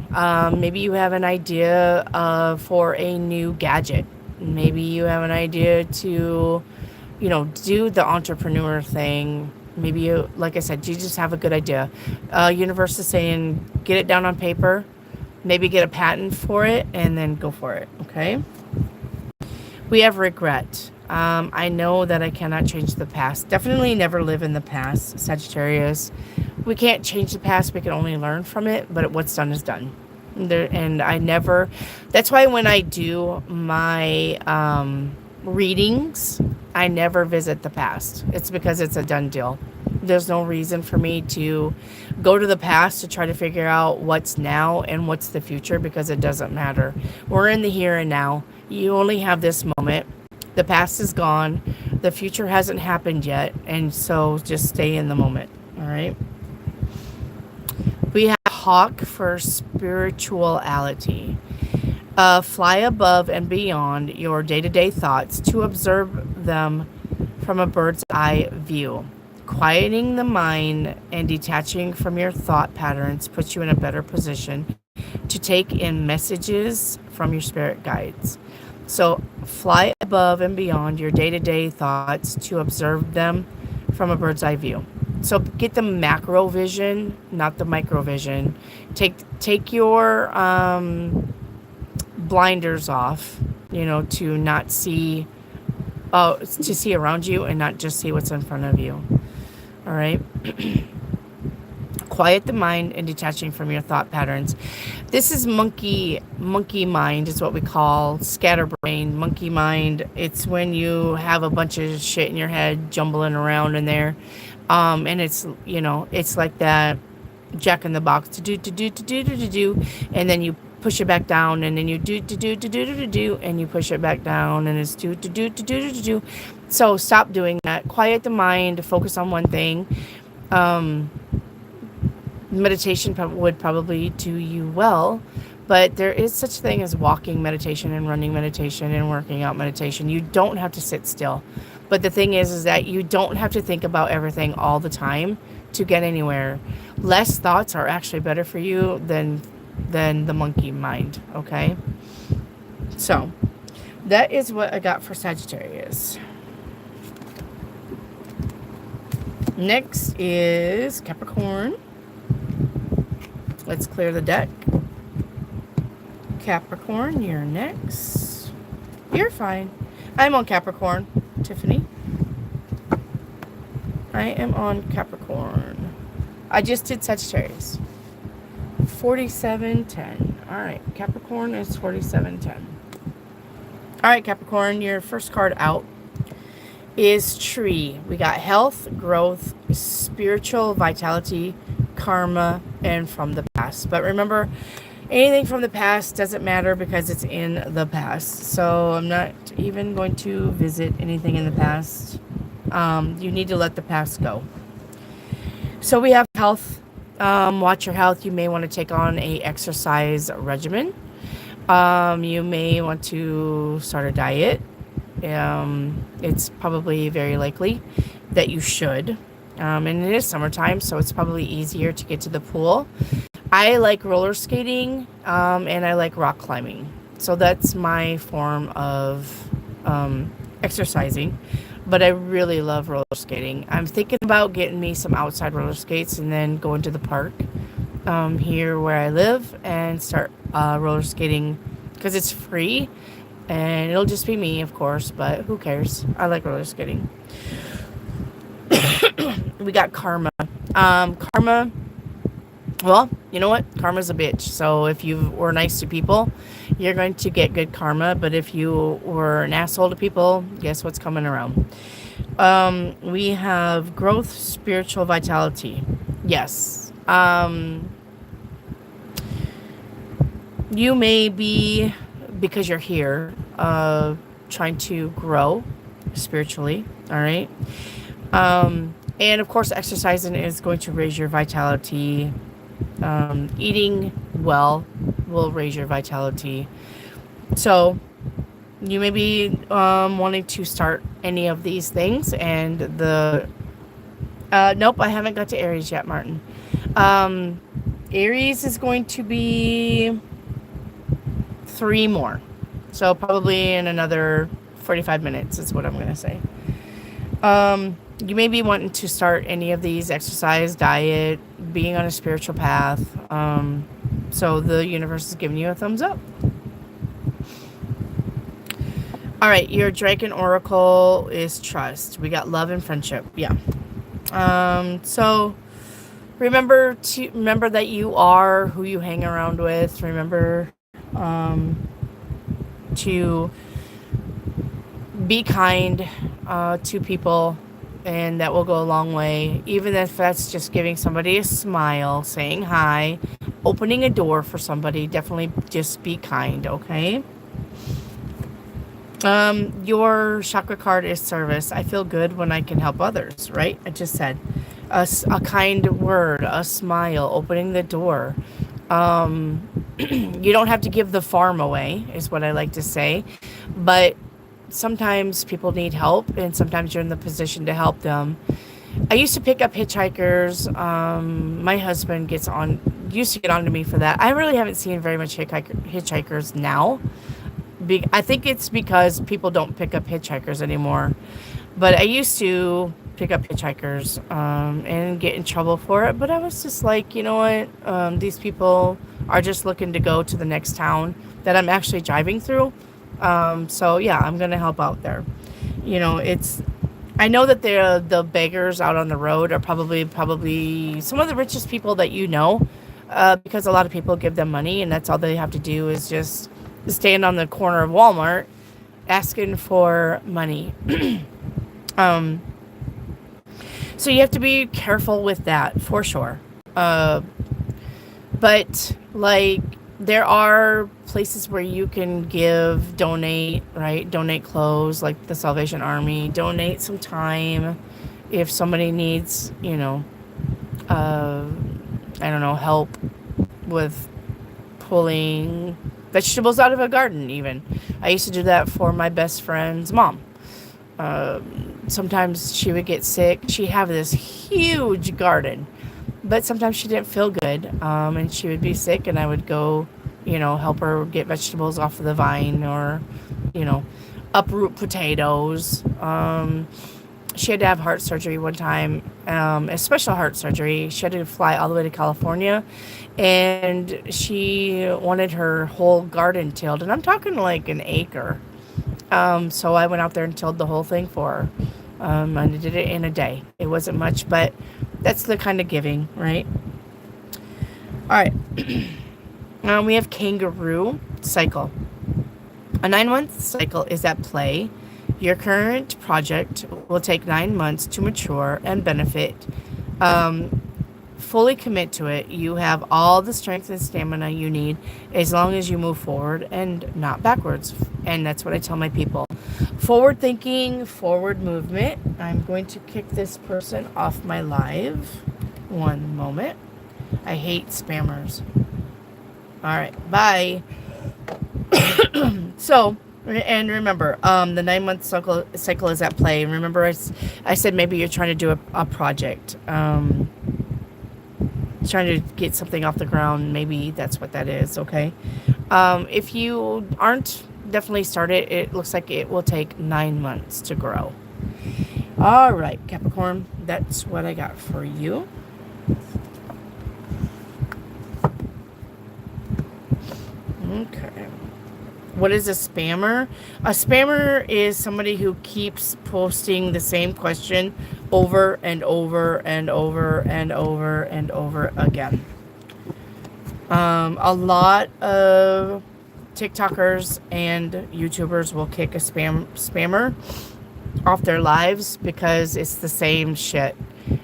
Maybe you have an idea for a new gadget. Maybe you have an idea to, do the entrepreneur thing. Maybe you, like I said, you just have a good idea. Universe is saying, get it down on paper. Maybe get a patent for it and then go for it, okay? We have regret. I know that I cannot change the past. Definitely never live in the past, Sagittarius. We can't change the past. We can only learn from it, but what's done is done. That's why when I do my readings, I never visit the past. It's because it's a done deal. There's no reason for me to go to the past to try to figure out what's now and what's the future, because it doesn't matter. We're in the here and now. You only have this moment. The past is gone. The future hasn't happened yet. And so just stay in the moment. All right. We have hawk for spirituality. Fly above and beyond your day-to-day thoughts to observe them from a bird's eye view. Quieting the mind and detaching from your thought patterns puts you in a better position to take in messages from your spirit guides. So fly above and beyond your day-to-day thoughts to observe them from a bird's eye view. So get the macro vision, not the micro vision. Take your blinders off, to not see, to see around you and not just see what's in front of you. All right. Quiet the mind and detaching from your thought patterns. This is monkey mind is what we call scatterbrain, monkey mind. It's when you have a bunch of shit in your head jumbling around in there. And it's like that Jack in the Box to do, and then you push it back down, and then you do, and you push it back down, and it's do. So stop doing that. Quiet the mind. Focus on one thing. Meditation would probably do you well, but there is such thing as walking meditation and running meditation and working out meditation. You don't have to sit still. But the thing is that you don't have to think about everything all the time to get anywhere. Less thoughts are actually better for you than the monkey mind, okay? So, that is what I got for Sagittarius. Next is Capricorn. Let's clear the deck. Capricorn, you're next. You're fine. I'm on Capricorn, Tiffany. I am on Capricorn. I just did Sagittarius. 4710. All right, Capricorn is 4710. All right, Capricorn, your first card out is Tree. We got health, growth, spiritual vitality, karma, and from the past. But remember, anything from the past doesn't matter because it's in the past. So I'm not even going to visit anything in the past. You need to let the past go. So we have health. Watch your health. You may want to take on a exercise regimen. You may want to start a diet. It's probably very likely that you should. And it is summertime, so it's probably easier to get to the pool. I like roller skating, and I like rock climbing. So that's my form of exercising. But I really love roller skating. I'm thinking about getting me some outside roller skates and then going to the park here where I live and start roller skating because it's free. And it'll just be me, of course, but who cares? I like roller skating. We got karma. Karma, well, you know what? Karma's a bitch. So if you were nice to people, you're going to get good karma. But if you were an asshole to people, guess what's coming around? We have growth, spiritual vitality. Yes. You may be, because you're here, trying to grow spiritually. All right. And of course, exercising is going to raise your vitality. Eating well will raise your vitality. So you may be wanting to start any of these things. And nope, I haven't got to Aries yet, Martin. Aries is going to be 3 more. So probably in another 45 minutes is what I'm going to say. You may be wanting to start any of these: exercise, diet, being on a spiritual path. So the universe is giving you a thumbs up. All right, your dragon oracle is trust. We got love and friendship. Yeah. So remember that you are who you hang around with. Remember to be kind to people. And that will go a long way, even if that's just giving somebody a smile, saying hi, opening a door for somebody. Definitely just be kind, okay? Your chakra card is service. I feel good when I can help others, right? I just said a kind word, a smile, opening the door. You don't have to give the farm away, is what I like to say. But sometimes people need help, and sometimes you're in the position to help them. I used to pick up hitchhikers. My husband used to get on to me for that. I really haven't seen very much hitchhikers now. I think it's because people don't pick up hitchhikers anymore. But I used to pick up hitchhikers and get in trouble for it. But I was just like, you know what? These people are just looking to go to the next town that I'm actually driving through. So yeah, I'm gonna help out there. You know, I know that the beggars out on the road are probably some of the richest people that you know, because a lot of people give them money, and that's all they have to do is just stand on the corner of Walmart asking for money. So you have to be careful with that for sure. But like there are places where you can donate, right? Donate clothes, like the Salvation Army, donate some time if somebody needs, I don't know, help with pulling vegetables out of a garden even. I used to do that for my best friend's mom. Sometimes she would get sick. She'd have this huge garden, but sometimes she didn't feel good, and she would be sick, and I would go, help her get vegetables off of the vine or, uproot potatoes. She had to have heart surgery one time, a special heart surgery. She had to fly all the way to California, and she wanted her whole garden tilled, and I'm talking like an acre. So I went out there and tilled the whole thing for her. And I did it in a day. It wasn't much, but that's the kind of giving, right? All right. We have kangaroo cycle. A 9-month cycle is at play. Your current project will take 9 months to mature and benefit. Fully commit to it. You have all the strength and stamina you need as long as you move forward and not backwards. And that's what I tell my people. Forward thinking, forward movement. I'm going to kick this person off my live. One moment. I hate spammers. All right, bye. So, and remember, the 9-month cycle is at play. Remember, I said maybe you're trying to do a project. Trying to get something off the ground. Maybe that's what that is, okay? If you aren't definitely started, it looks like it will take 9 months to grow. All right, Capricorn, that's what I got for you. Okay. What is a spammer? A spammer is somebody who keeps posting the same question over and over and over and over and over again. A lot of TikTokers and YouTubers will kick a spammer off their lives because it's the same shit.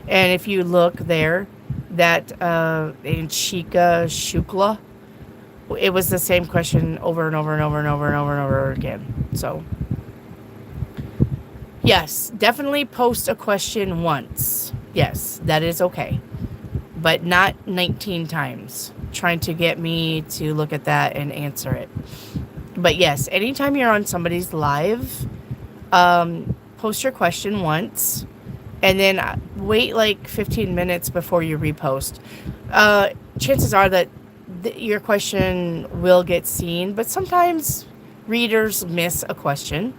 And if you look there, that in Chika Shukla, it was the same question over and over and over and over and over and over again. So, yes, definitely post a question once. Yes, that is okay. But not 19 times trying to get me to look at that and answer it. But yes, anytime you're on somebody's live, post your question once and then wait like 15 minutes before you repost. Chances are that your question will get seen, but sometimes readers miss a question.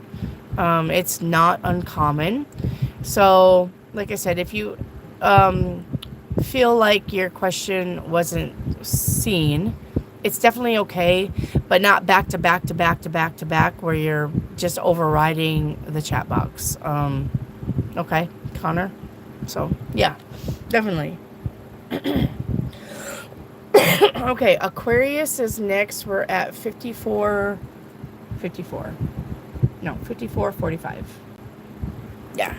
It's not uncommon. So, like I said, if you feel like your question wasn't seen, it's definitely okay, but not back to back to back to back to back where you're just overriding the chat box. Okay, Connor? So, yeah, definitely. Okay, Aquarius is next. We're at 54. No, 54:45. Yeah.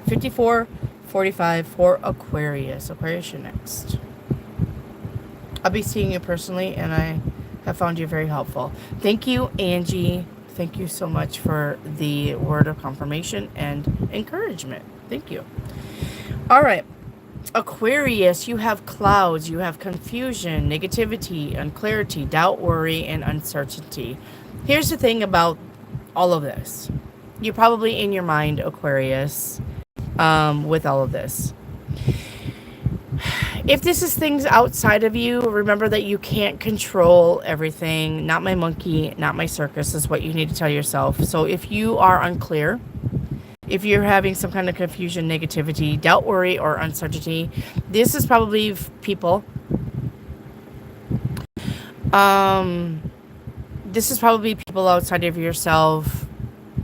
54:45 for Aquarius. Aquarius, you're next. I'll be seeing you personally, and I have found you very helpful. Thank you, Angie. Thank you so much for the word of confirmation and encouragement. Thank you. All right. Aquarius, you have clouds, you have confusion, negativity, unclarity, doubt, worry, and uncertainty. Here's the thing about all of this. You're probably in your mind, Aquarius, with all of this. If this is things outside of you, remember that you can't control everything. Not my monkey, not my circus is what you need to tell yourself. So if you are unclear, if you're having some kind of confusion, negativity, doubt, worry, or uncertainty, this is probably people. This is probably people outside of yourself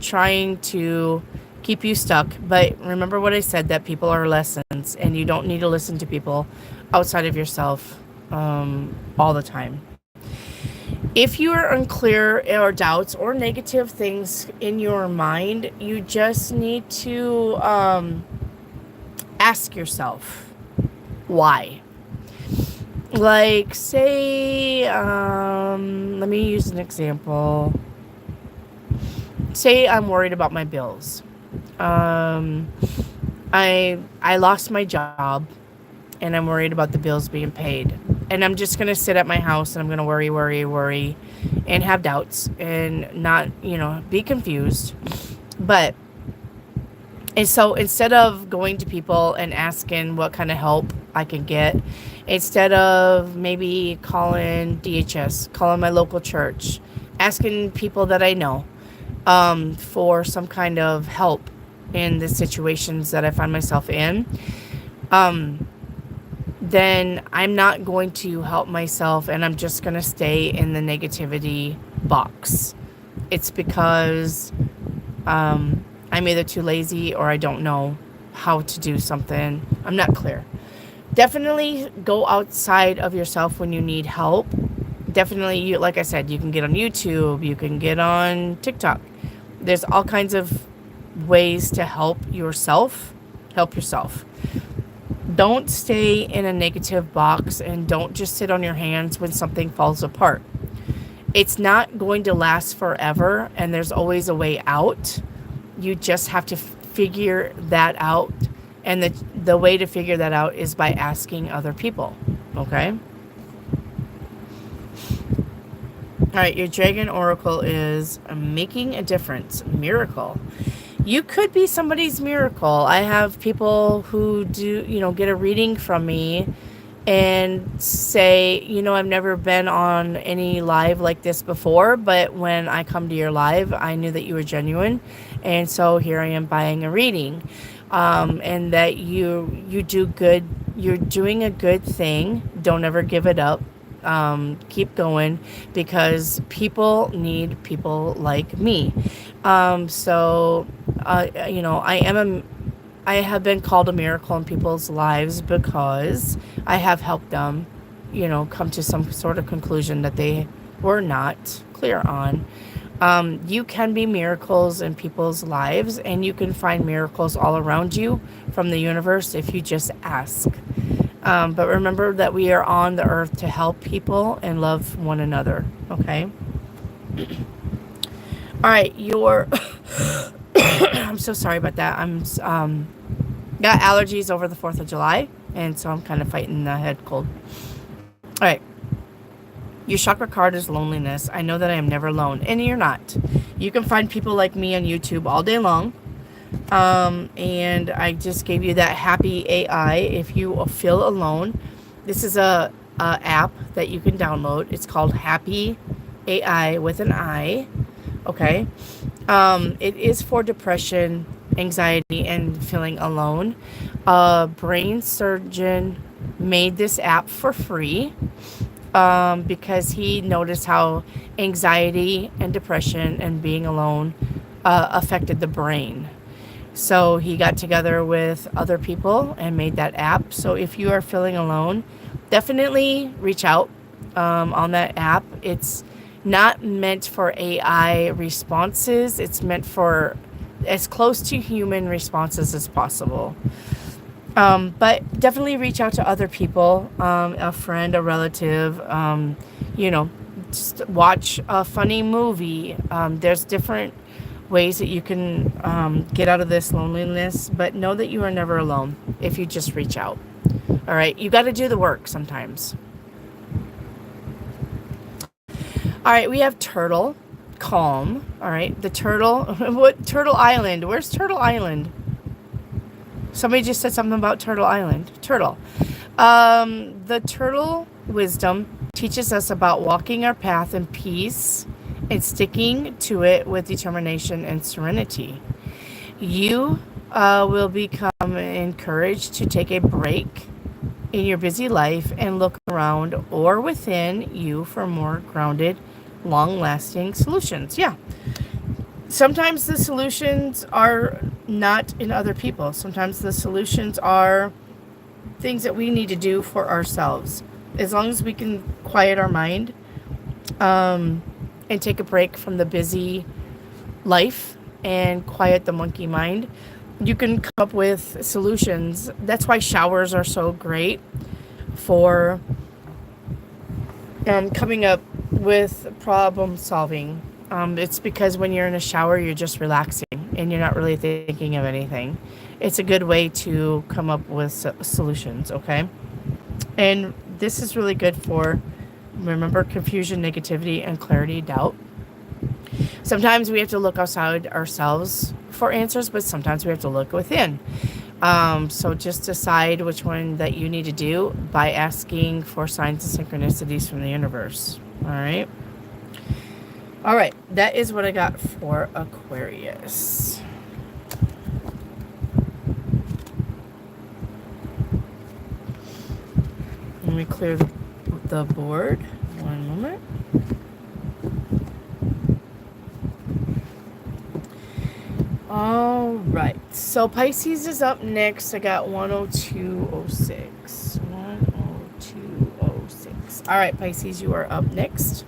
trying to keep you stuck. But remember what I said, that people are lessons, and you don't need to listen to people outside of yourself all the time. If you are unclear or doubts or negative things in your mind, you just need to ask yourself why. Like, say, let me use an example. Say I'm worried about my bills. I lost my job, and I'm worried about the bills being paid. And I'm just going to sit at my house, and I'm going to worry, and have doubts, and not, be confused. And so instead of going to people and asking what kind of help I can get, instead of maybe calling DHS, calling my local church, asking people that I know for some kind of help in the situations that I find myself in, then I'm not going to help myself, and I'm just going to stay in the negativity box. It's because I'm either too lazy or I don't know how to do something. I'm not clear. Definitely go outside of yourself when you need help. Definitely, like I said, you can get on YouTube, you can get on TikTok. There's all kinds of ways to help yourself. Don't stay in a negative box, and don't just sit on your hands when something falls apart. It's not going to last forever, and there's always a way out. You just have to figure that out, and the way to figure that out is by asking other people, okay? All right, your dragon oracle is making a difference, miracle. You could be somebody's miracle. I have people who do, get a reading from me and say, I've never been on any live like this before, but when I come to your live, I knew that you were genuine. And so here I am buying a reading. And that you do good. You're doing a good thing. Don't ever give it up. Keep going, because people need people like me. I have been called a miracle in people's lives because I have helped them, come to some sort of conclusion that they were not clear on. You can be miracles in people's lives, and you can find miracles all around you from the universe if you just ask. But remember that we are on the earth to help people and love one another, okay? All right, I'm so sorry about that. I'm got allergies over the 4th of July, and so I'm kind of fighting the head cold. All right. Your chakra card is loneliness. I know that I am never alone, and you're not. You can find people like me on YouTube all day long. And I just gave you that happy AI. If you feel alone, this is a app that you can download. It's called Happy AI with an I. Okay. It is for depression, anxiety, and feeling alone. A brain surgeon made this app for free because he noticed how anxiety and depression and being alone affected the brain. So he got together with other people and made that app. So if you are feeling alone, definitely reach out on that app. It's not meant for AI responses. It's meant for as close to human responses as possible. But definitely reach out to other people, a friend, a relative, Just watch a funny movie. There's different ways that you can get out of this loneliness, but know that you are never alone if you just reach out. All right, you got to do the work sometimes. All right, we have turtle, calm. All right, the turtle. What Turtle Island? Where's Turtle Island? Somebody just said something about Turtle Island. Turtle. The turtle wisdom teaches us about walking our path in peace and sticking to it with determination and serenity. You will become encouraged to take a break in your busy life and look around or within you for more grounded, long-lasting solutions. Yeah. Sometimes the solutions are not in other people. Sometimes the solutions are things that we need to do for ourselves. As long as we can quiet our mind and take a break from the busy life and quiet the monkey mind, you can come up with solutions. That's why showers are so great for coming up with problem solving. It's because when you're in a shower, you're just relaxing and you're not really thinking of anything. It's a good way to come up with solutions, okay? And this is really good for, remember, confusion, negativity, and clarity, doubt. Sometimes we have to look outside ourselves for answers, but sometimes we have to look within. So just decide which one that you need to do by asking for signs and synchronicities from the universe. All right. All right. That is what I got for Aquarius. Let me clear the board. One moment. All right. So Pisces is up next. I got 10206. 10206. All right, Pisces, you are up next.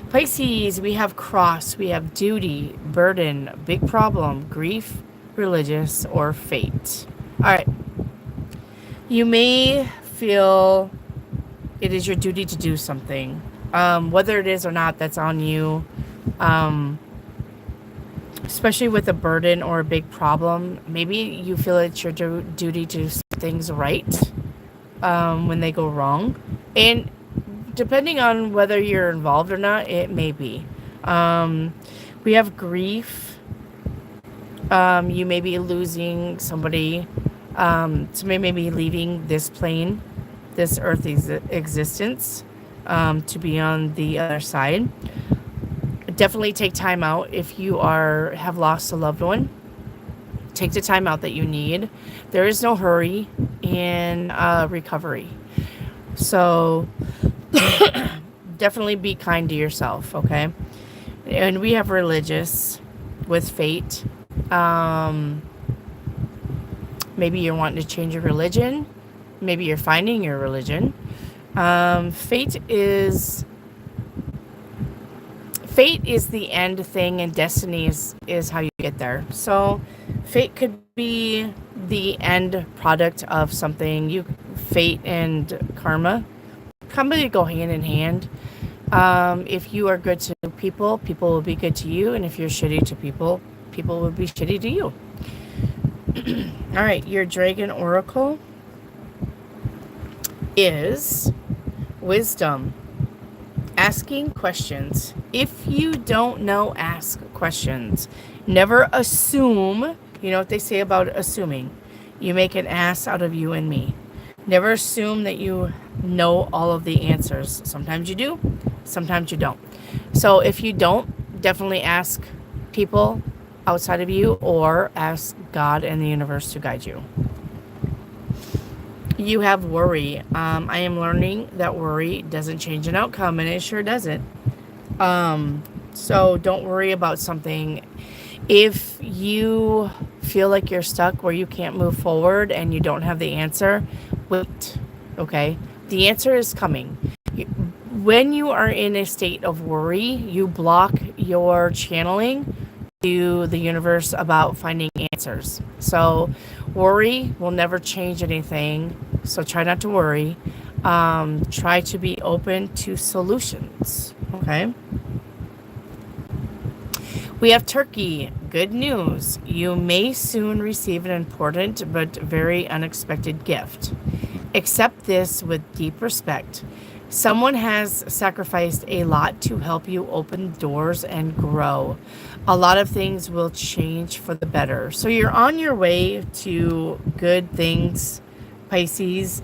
Pisces, we have cross, we have duty, burden, big problem, grief, religious, or fate. All right. You may feel it is your duty to do something. Whether it is or not, that's on you. Especially with a burden or a big problem, maybe you feel it's your duty to do things right when they go wrong. And depending on whether you're involved or not, it may be. We have grief. You may be losing somebody. Somebody may be leaving this plane, this earth existence, to be on the other side. Definitely take time out if you have lost a loved one. Take the time out that you need. There is no hurry in recovery. So definitely be kind to yourself, okay? And we have religious with fate. Maybe you're wanting to change your religion. Maybe you're finding your religion. Fate is the end thing, and destiny is how you get there. So fate could be the end product of something. Fate and karma go hand in hand. If you are good to people, people will be good to you, and if you're shitty to people, people will be shitty to you. All right, your dragon oracle is wisdom. Asking questions. If you don't know, ask questions. Never assume. You know what they say about assuming? You make an ass out of you and me. Never assume that you know all of the answers. Sometimes you do, sometimes you don't. So if you don't, definitely ask people outside of you or ask God and the universe to guide you. You have worry. I am learning that worry doesn't change an outcome, and it sure doesn't. So don't worry about something. If you feel like you're stuck where you can't move forward and you don't have the answer, wait, okay? The answer is coming. When you are in a state of worry, you block your channeling to the universe about finding answers. So worry will never change anything. So try not to worry. Try to be open to solutions. Okay. We have Turkey. Good news. You may soon receive an important but very unexpected gift. Accept this with deep respect. Someone has sacrificed a lot to help you open doors and grow. A lot of things will change for the better. So you're on your way to good things, Pisces.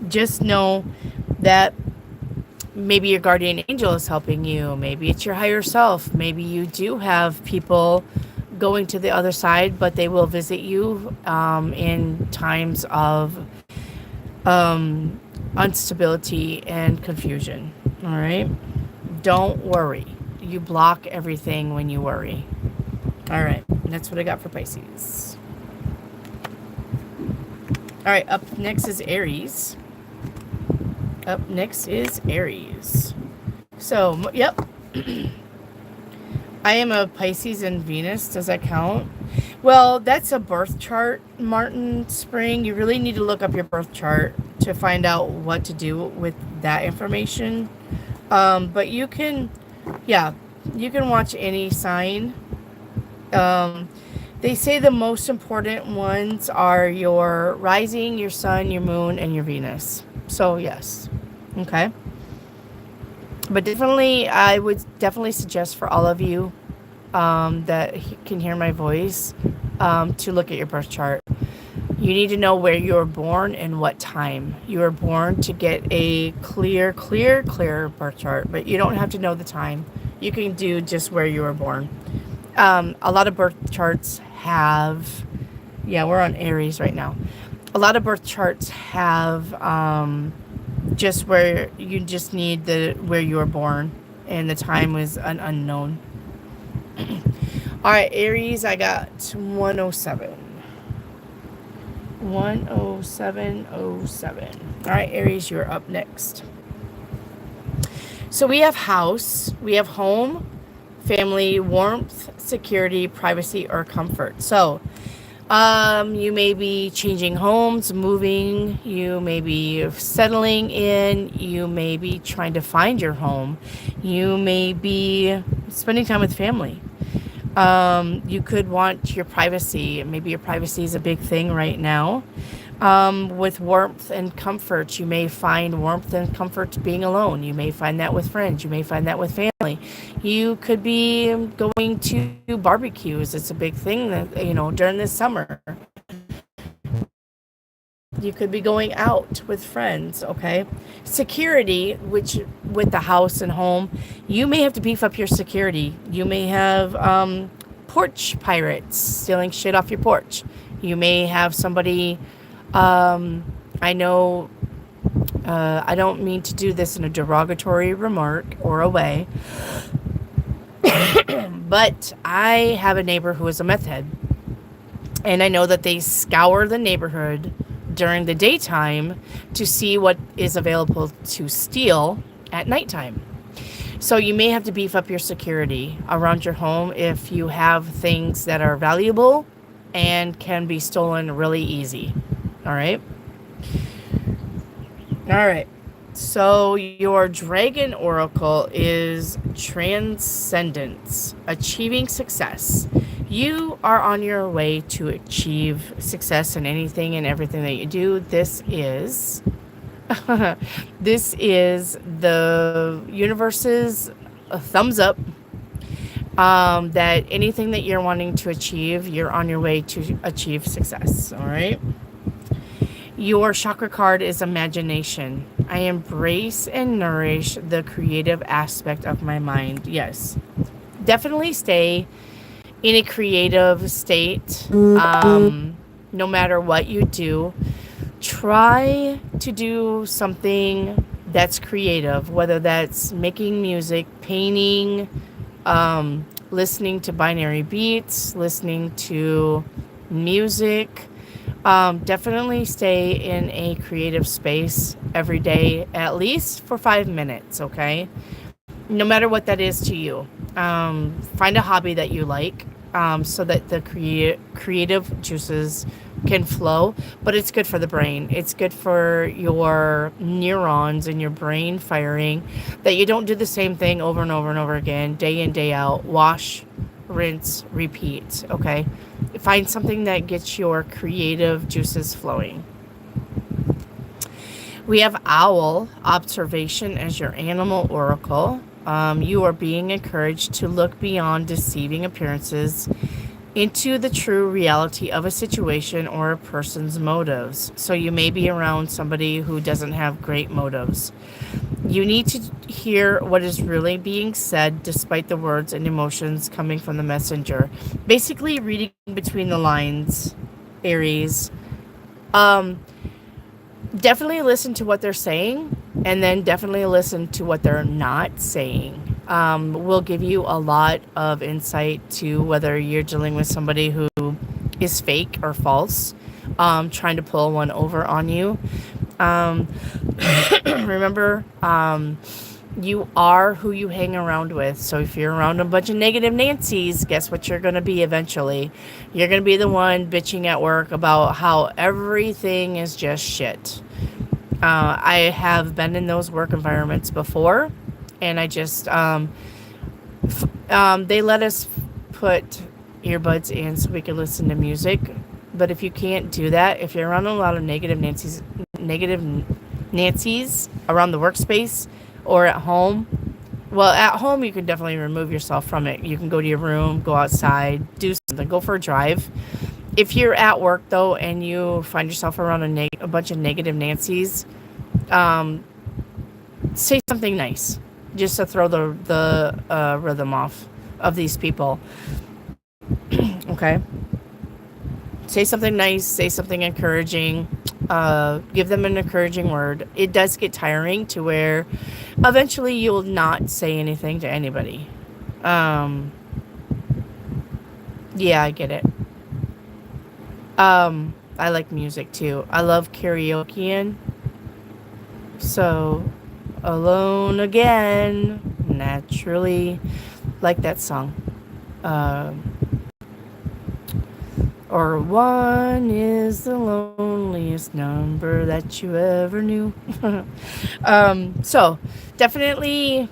Just know that maybe your guardian angel is helping you. Maybe it's your higher self. Maybe you do have people going to the other side, but they will visit you in times of instability and confusion. All right. Don't worry. You block everything when you worry. All right. That's what I got for Pisces. All right. Up next is Aries. Up next is Aries. So, yep. I am a Pisces and Venus. Does that count? Well, that's a birth chart, Martin Spring. You really need to look up your birth chart to find out what to do with that information. But you can, yeah, you can watch any sign. They say the most important ones are your rising, your sun, your moon, and your Venus. So, yes. Okay. But definitely, I would definitely suggest for all of you that can hear my voice to look at your birth chart. You need to know where you were born and what time you were born to get a clear birth chart. But you don't have to know the time. You can do just where you were born. A lot of birth charts have, yeah, we're on Aries right now. A lot of birth charts have just where you just need the where you were born, and the time was an unknown. All right, Aries, I got 107. 10707. All right, Aries, you're up next. So we have house, we have home, family, warmth, security, privacy, or comfort. So you may be changing homes, moving, you may be settling in, you may be trying to find your home, you may be spending time with family. You could want your privacy. Maybe your privacy is a big thing right now. With warmth and comfort, you may find warmth and comfort being alone. You may find that with friends. You may find that with family. You could be going to barbecues. It's a big thing that, during this summer. You could be going out with friends, okay? Security, which with the house and home, you may have to beef up your security. You may have porch pirates stealing shit off your porch. You may have somebody, I know, I don't mean to do this in a derogatory remark or a way, but I have a neighbor who is a meth head. And I know that they scour the neighborhood during the daytime to see what is available to steal at nighttime. So you may have to beef up your security around your home if you have things that are valuable and can be stolen really easy. All right. All right. So your dragon oracle is transcendence, achieving success. You are on your way to achieve success in anything and everything that you do. This is the universe's thumbs up that anything that you're wanting to achieve, you're on your way to achieve success. All right. Your chakra card is imagination. I embrace and nourish the creative aspect of my mind. Yes, definitely stay in a creative state. No matter what you do, try to do something that's creative, whether that's making music, painting, listening to binary beats, listening to music. Definitely stay in a creative space every day, at least for 5 minutes, okay? No matter what that is to you. Find a hobby that you like, so that the creative juices can flow, but it's good for the brain. It's good for your neurons and your brain firing, that you don't do the same thing over and over and over again, day in, day out. Wash, rinse, repeat, okay? Find something that gets your creative juices flowing. We have owl, observation as your animal oracle. You are being encouraged to look beyond deceiving appearances into the true reality of a situation or a person's motives. So you may be around somebody who doesn't have great motives. You need to hear what is really being said despite the words and emotions coming from the messenger. Basically, reading between the lines, Aries. Definitely listen to what they're saying, and then definitely listen to what they're not saying. Will give you a lot of insight to whether you're dealing with somebody who is fake or false, trying to pull one over on you. Remember, you are who you hang around with. So if you're around a bunch of negative Nancys, guess what you're going to be eventually? You're going to be the one bitching at work about how everything is just shit. I have been in those work environments before, and I just, they let us put earbuds in so we could listen to music. But if you can't do that, if you're around a lot of negative Nancys around the workspace or at home, well, at home you can definitely remove yourself from it. You can go to your room, go outside, do something, go for a drive. If you're at work though and you find yourself around a bunch of negative Nancys, say something nice just to throw the rhythm off of these people. Okay. Say something nice, say something encouraging, give them an encouraging word. It does get tiring to where eventually you'll not say anything to anybody. Yeah, I get it. I like music too. I love karaokeing. So, alone again, naturally, like that song. Or one is the loneliest number that you ever knew. So definitely,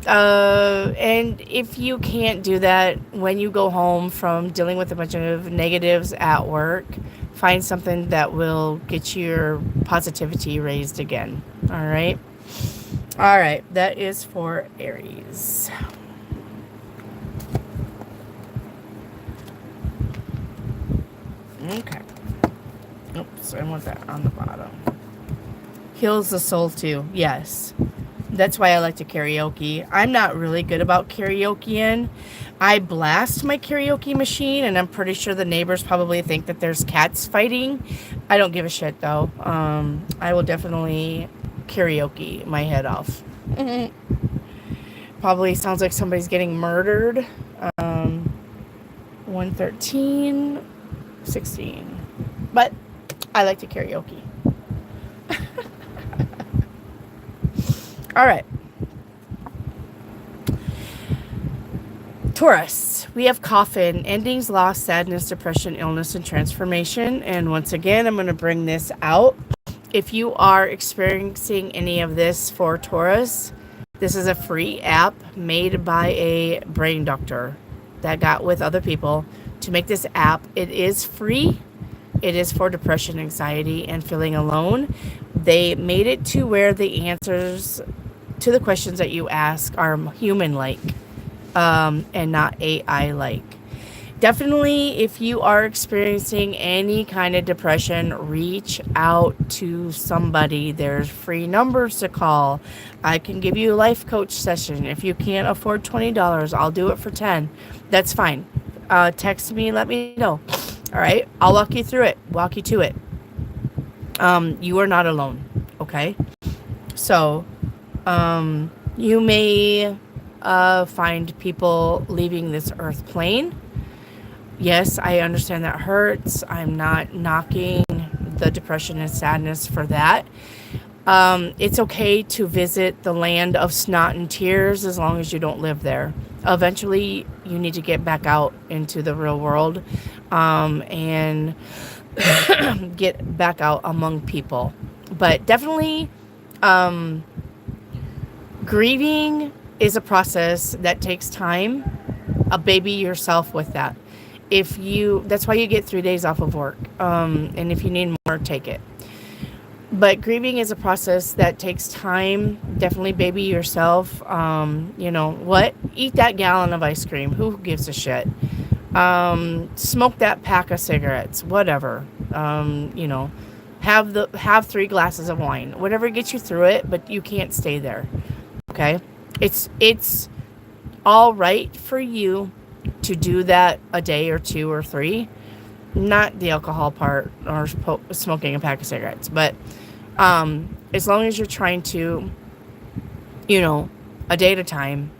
and if you can't do that when you go home from dealing with a bunch of negatives at work, find something that will get your positivity raised again. All right. All right. That is for Aries. Okay. Oops, I want that on the bottom. Heals the soul too. Yes. That's why I like to karaoke. I'm not really good about karaokeing. I blast my karaoke machine, and I'm pretty sure the neighbors probably think that there's cats fighting. I don't give a shit though. I will definitely karaoke my head off. Probably sounds like somebody's getting murdered. 113. 16, but I like to karaoke. All right, Taurus, we have coffin, endings, loss, sadness, depression, illness, and transformation. And once again, I'm going to bring this out. If you are experiencing any of this for Taurus, this is a free app made by a brain doctor that got with other people to make this app. It is free. It is for depression, anxiety, and feeling alone. They made it to where the answers to the questions that you ask are human-like, and not AI-like. Definitely, if you are experiencing any kind of depression, reach out to somebody. There's free numbers to call. I can give you a life coach session. If you can't afford $20, I'll do it for $10. That's fine. Text me, let me know. All right, I'll walk you through it, walk you to it. You are not alone, okay? So, you may find people leaving this earth plane. Yes, I understand that hurts. I'm not knocking the depression and sadness for that. It's okay to visit the land of snot and tears as long as you don't live there. Eventually, you need to get back out into the real world. And get back out among people. But definitely, grieving is a process that takes time. Baby yourself with that. That's why you get 3 days off of work. And if you need more, take it. But grieving is a process that takes time. Definitely baby yourself. You know what? Eat that gallon of ice cream. Who gives a shit? Smoke that pack of cigarettes. Whatever. You know, have 3 glasses of wine. Whatever gets you through it, but you can't stay there. Okay? It's all right for you to do that a day or 2 or 3. Not the alcohol part or smoking a pack of cigarettes, but as long as you're trying to, you know, a day at a time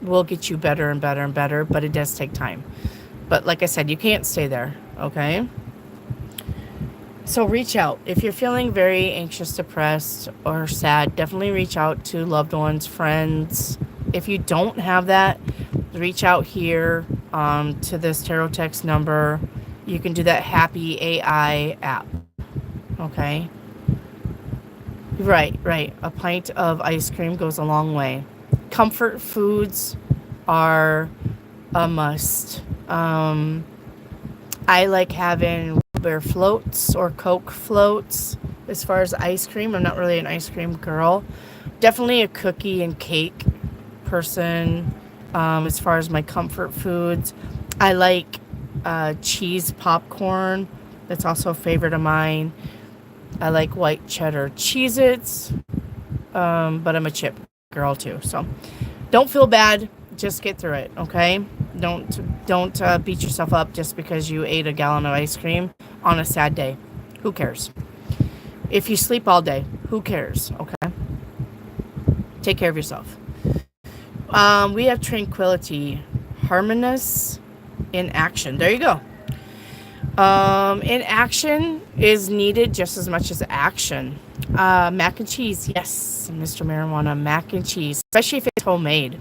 will get you better and better and better, but it does take time. But like I said, you can't stay there, okay? So reach out. If you're feeling very anxious, depressed, or sad, definitely reach out to loved ones, friends. If you don't have that, reach out here to this tarot text number. You can do that Happy AI app. Okay? Right. A pint of ice cream goes a long way. Comfort foods are a must. I like having bear floats or Coke floats. As far as ice cream, I'm not really an ice cream girl. Definitely a cookie and cake person. As far as my comfort foods, I like cheese popcorn. That's also a favorite of mine. I like white cheddar Cheez-Its, but I'm a chip girl too. So don't feel bad. Just get through it, okay? Don't beat yourself up just because you ate a gallon of ice cream on a sad day. Who cares? If you sleep all day, who cares, okay? Take care of yourself. We have tranquility, harmonious in action. There you go. In action is needed just as much as action. Mac and cheese, yes, Mr. Marijuana, mac and cheese, especially if it's homemade.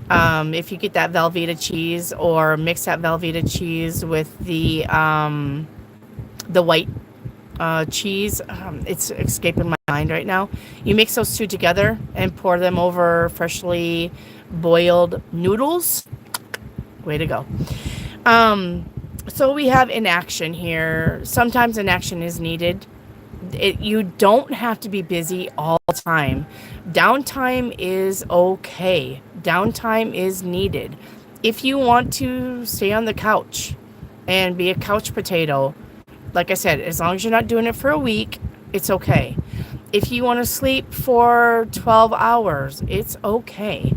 If you get that Velveeta cheese or mix that Velveeta cheese with the white cheese, it's escaping my mind right now. You mix those two together and pour them over freshly boiled noodles. Way to go. So we have inaction here. Sometimes inaction is needed. You don't have to be busy all the time. Downtime is okay. Downtime is needed. If you want to stay on the couch and be a couch potato, like I said, as long as you're not doing it for a week, it's okay. If you want to sleep for 12 hours, it's okay.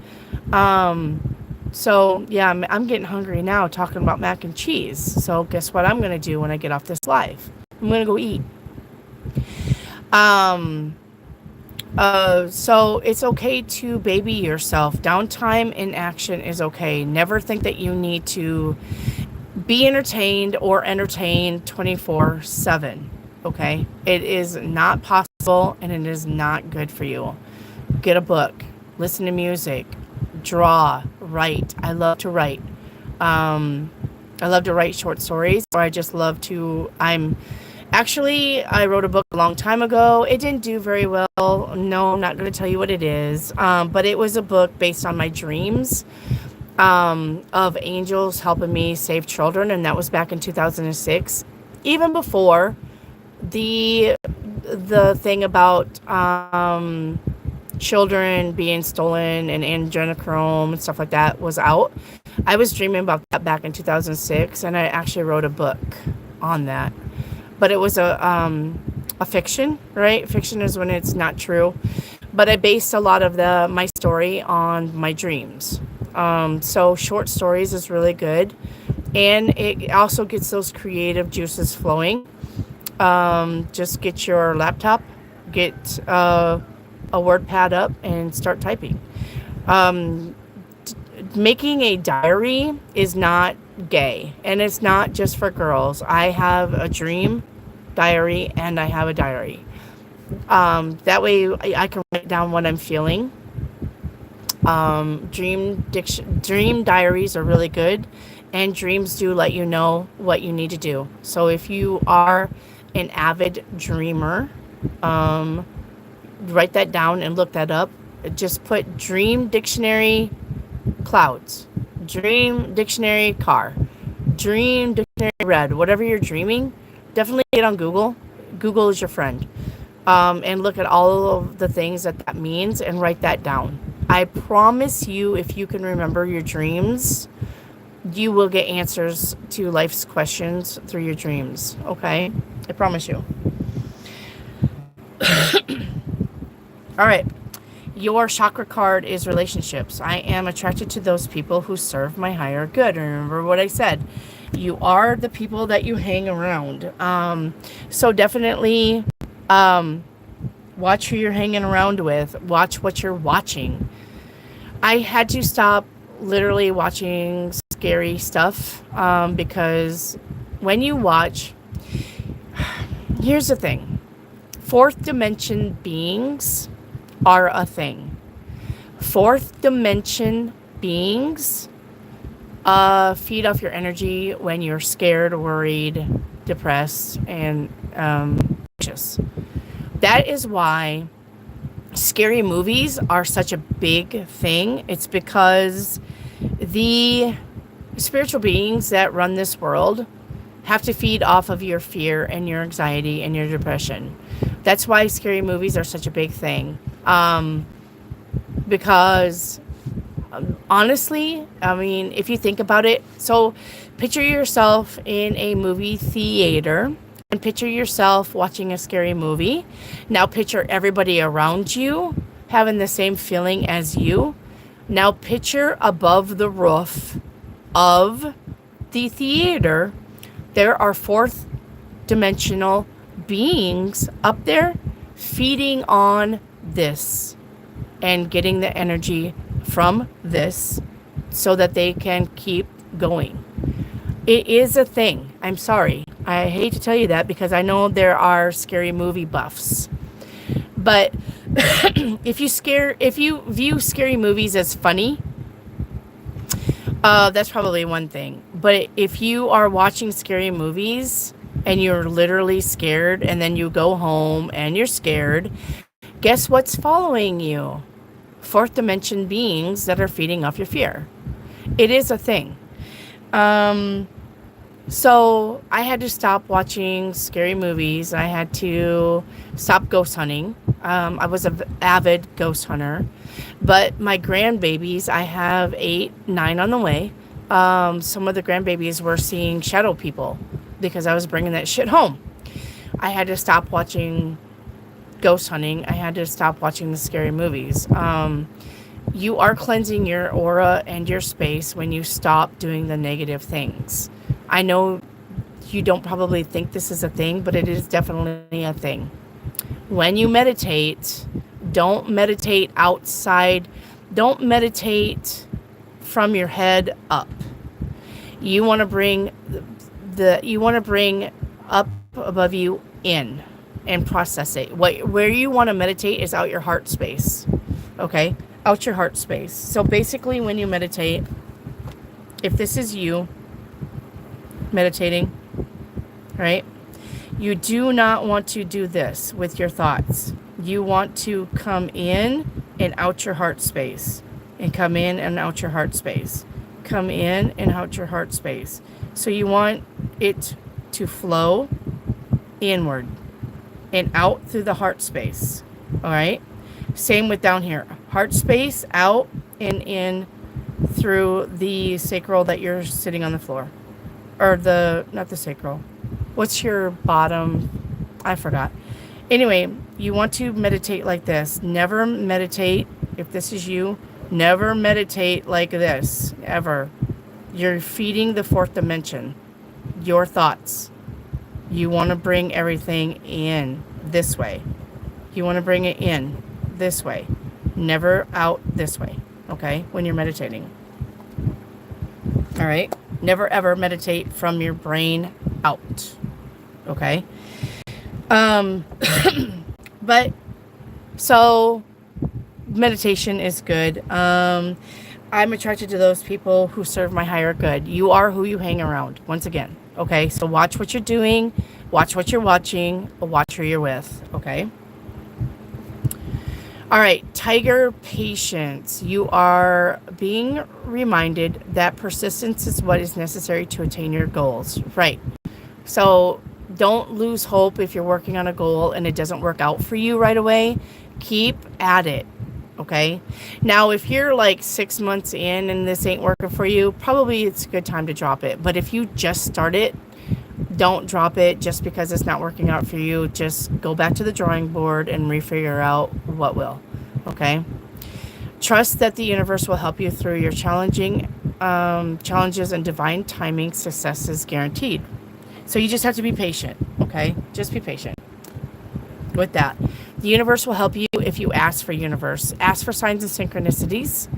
So, yeah, I'm getting hungry now talking about mac and cheese. So, guess what I'm going to do when I get off this live? I'm going to go eat. So it's okay to baby yourself. Downtime in action is okay. Never think that you need to be entertained or entertain 24/7. Okay? It is not possible and it is not good for you. Get a book, listen to music, draw, write. I love to write. I love to write short stories, or I just love to, I wrote a book a long time ago. It didn't do very well. No, I'm not going to tell you what it is. But it was a book based on my dreams of angels helping me save children. And that was back in 2006. Even before the thing about children being stolen and adrenochrome and stuff like that was out. I was dreaming about that back in 2006. And I actually wrote a book on that. But it was a fiction, right? Fiction is when it's not true. But I based a lot of my story on my dreams. So short stories is really good. And it also gets those creative juices flowing. Just get your laptop, get a word pad up, and start typing. Making a diary is not gay. And it's not just for girls. I have a dream diary and I have a diary. That way I can write down what I'm feeling. Dream diaries are really good. and dreams do let you know what you need to do. So if you are an avid dreamer, write that down and look that up. Just put dream dictionary clouds, dream dictionary car, dream dictionary red, whatever you're dreaming. Definitely get on Google. Google is your friend. And look at all of the things that that means and write that down. I promise you, if you can remember your dreams, you will get answers to life's questions through your dreams. Okay? I promise you. All right. Your chakra card is relationships. I am attracted to those people who serve my higher good. Remember what I said. You are the people that you hang around. So definitely watch who you're hanging around with. Watch what you're watching. I had to stop literally watching scary stuff because when you watch, here's the thing. Fourth dimension beings are a thing. Fourth dimension beings feed off your energy when you're scared, worried, depressed, and anxious. That is why scary movies are such a big thing. It's because the spiritual beings that run this world have to feed off of your fear and your anxiety and your depression. That's why scary movies are such a big thing. Because honestly, I mean, if you think about it, so picture yourself in a movie theater and picture yourself watching a scary movie. Now picture everybody around you having the same feeling as you. Now picture above the roof of the theater, there are fourth dimensional beings up there feeding on this and getting the energy from this so that they can keep going. It is a thing. I'm sorry. I hate to tell you that because I know there are scary movie buffs. But if you view scary movies as funny, that's probably one thing. But if you are watching scary movies and you're literally scared and then you go home and you're scared, guess what's following you? Fourth dimension beings that are feeding off your fear. It is a thing. So I had to stop watching scary movies. I had to stop ghost hunting. I was an avid ghost hunter. But my grandbabies, I have 8, 9 on the way. Some of the grandbabies were seeing shadow people because I was bringing that shit home. I had to stop watching ghost hunting. I had to stop watching the scary movies. You are cleansing your aura and your space when you stop doing the negative things. I know you don't probably think this is a thing, but it is definitely a thing. When you meditate, don't meditate outside. Don't meditate from your head up. You want to bring up above you in and process it. Where you want to meditate is out your heart space. Okay? Out your heart space. So basically when you meditate, if this is you meditating, right? You do not want to do this with your thoughts. You want to come in and out your heart space. And come in and out your heart space. Come in and out your heart space. So you want it to flow inward and out through the heart space. All right? Same with down here. Heart space out and in through the sacral that you're sitting on the floor. Or not the sacral. What's your bottom? I forgot. Anyway, you want to meditate like this. Never meditate, if this is you, never meditate like this, ever. You're feeding the fourth dimension. Your thoughts. You want to bring everything in this way. You want to bring it in this way. Never out this way, okay, when you're meditating. All right? Never ever meditate from your brain out, okay? But, so, meditation is good. I'm attracted to those people who serve my higher good. You are who you hang around, once again. Okay, so watch what you're doing, watch what you're watching, watch who you're with. Okay. All right, Tiger, patience. You are being reminded that persistence is what is necessary to attain your goals. Right. So don't lose hope if you're working on a goal and it doesn't work out for you right away. Keep at it. Okay. Now, if you're like 6 months in and this ain't working for you, probably it's a good time to drop it. But if you just start it, don't drop it just because it's not working out for you. Just go back to the drawing board and refigure out what will. Okay. Trust that the universe will help you through your challenges and divine timing. Success is guaranteed. So you just have to be patient. Okay. Just be patient with that. The universe will help you if you ask for universe. Ask for signs and synchronicities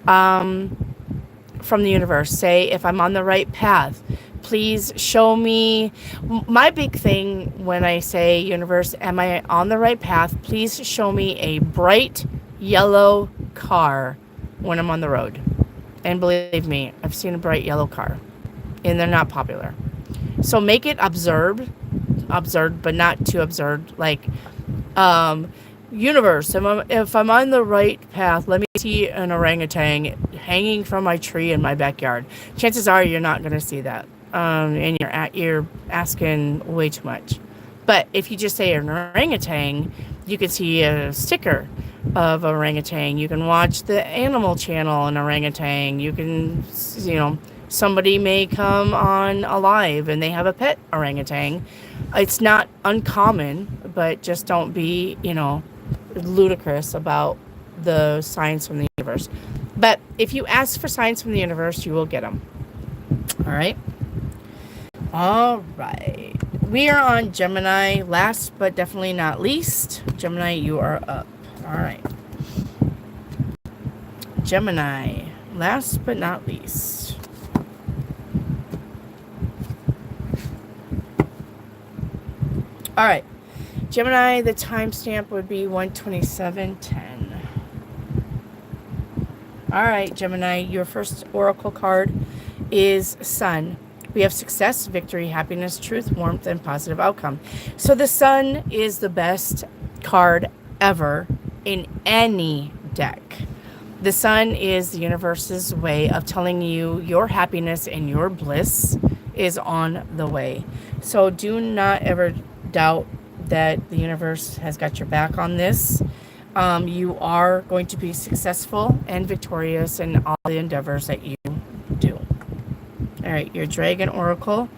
from the universe. Say, if I'm on the right path, please show me. My big thing when I say universe, am I on the right path? Please show me a bright yellow car when I'm on the road. And believe me, I've seen a bright yellow car and they're not popular. So make it absurd, but not too absurd. Like, universe, if I'm on the right path, let me see an orangutan hanging from my tree in my backyard. Chances are you're not going to see that. And you're asking way too much. But if you just say an orangutan, you can see a sticker of orangutan. You can watch the Animal Channel in orangutan. You can, somebody may come on Alive and they have a pet orangutan. It's not uncommon, but just don't be, ludicrous about the signs from the universe. But if you ask for signs from the universe, you will get them. All right. All right. We are on Gemini, last but definitely not least. Gemini, you are up. All right. Gemini, last but not least. All right. Gemini, the timestamp would be 127:10. All right, Gemini, your first oracle card is Sun. We have success, victory, happiness, truth, warmth, and positive outcome. So the Sun is the best card ever in any deck. The Sun is the universe's way of telling you your happiness and your bliss is on the way. So do not ever doubt that the universe has got your back on this. You are going to be successful and victorious in all the endeavors that you do. All right, your Dragon Oracle,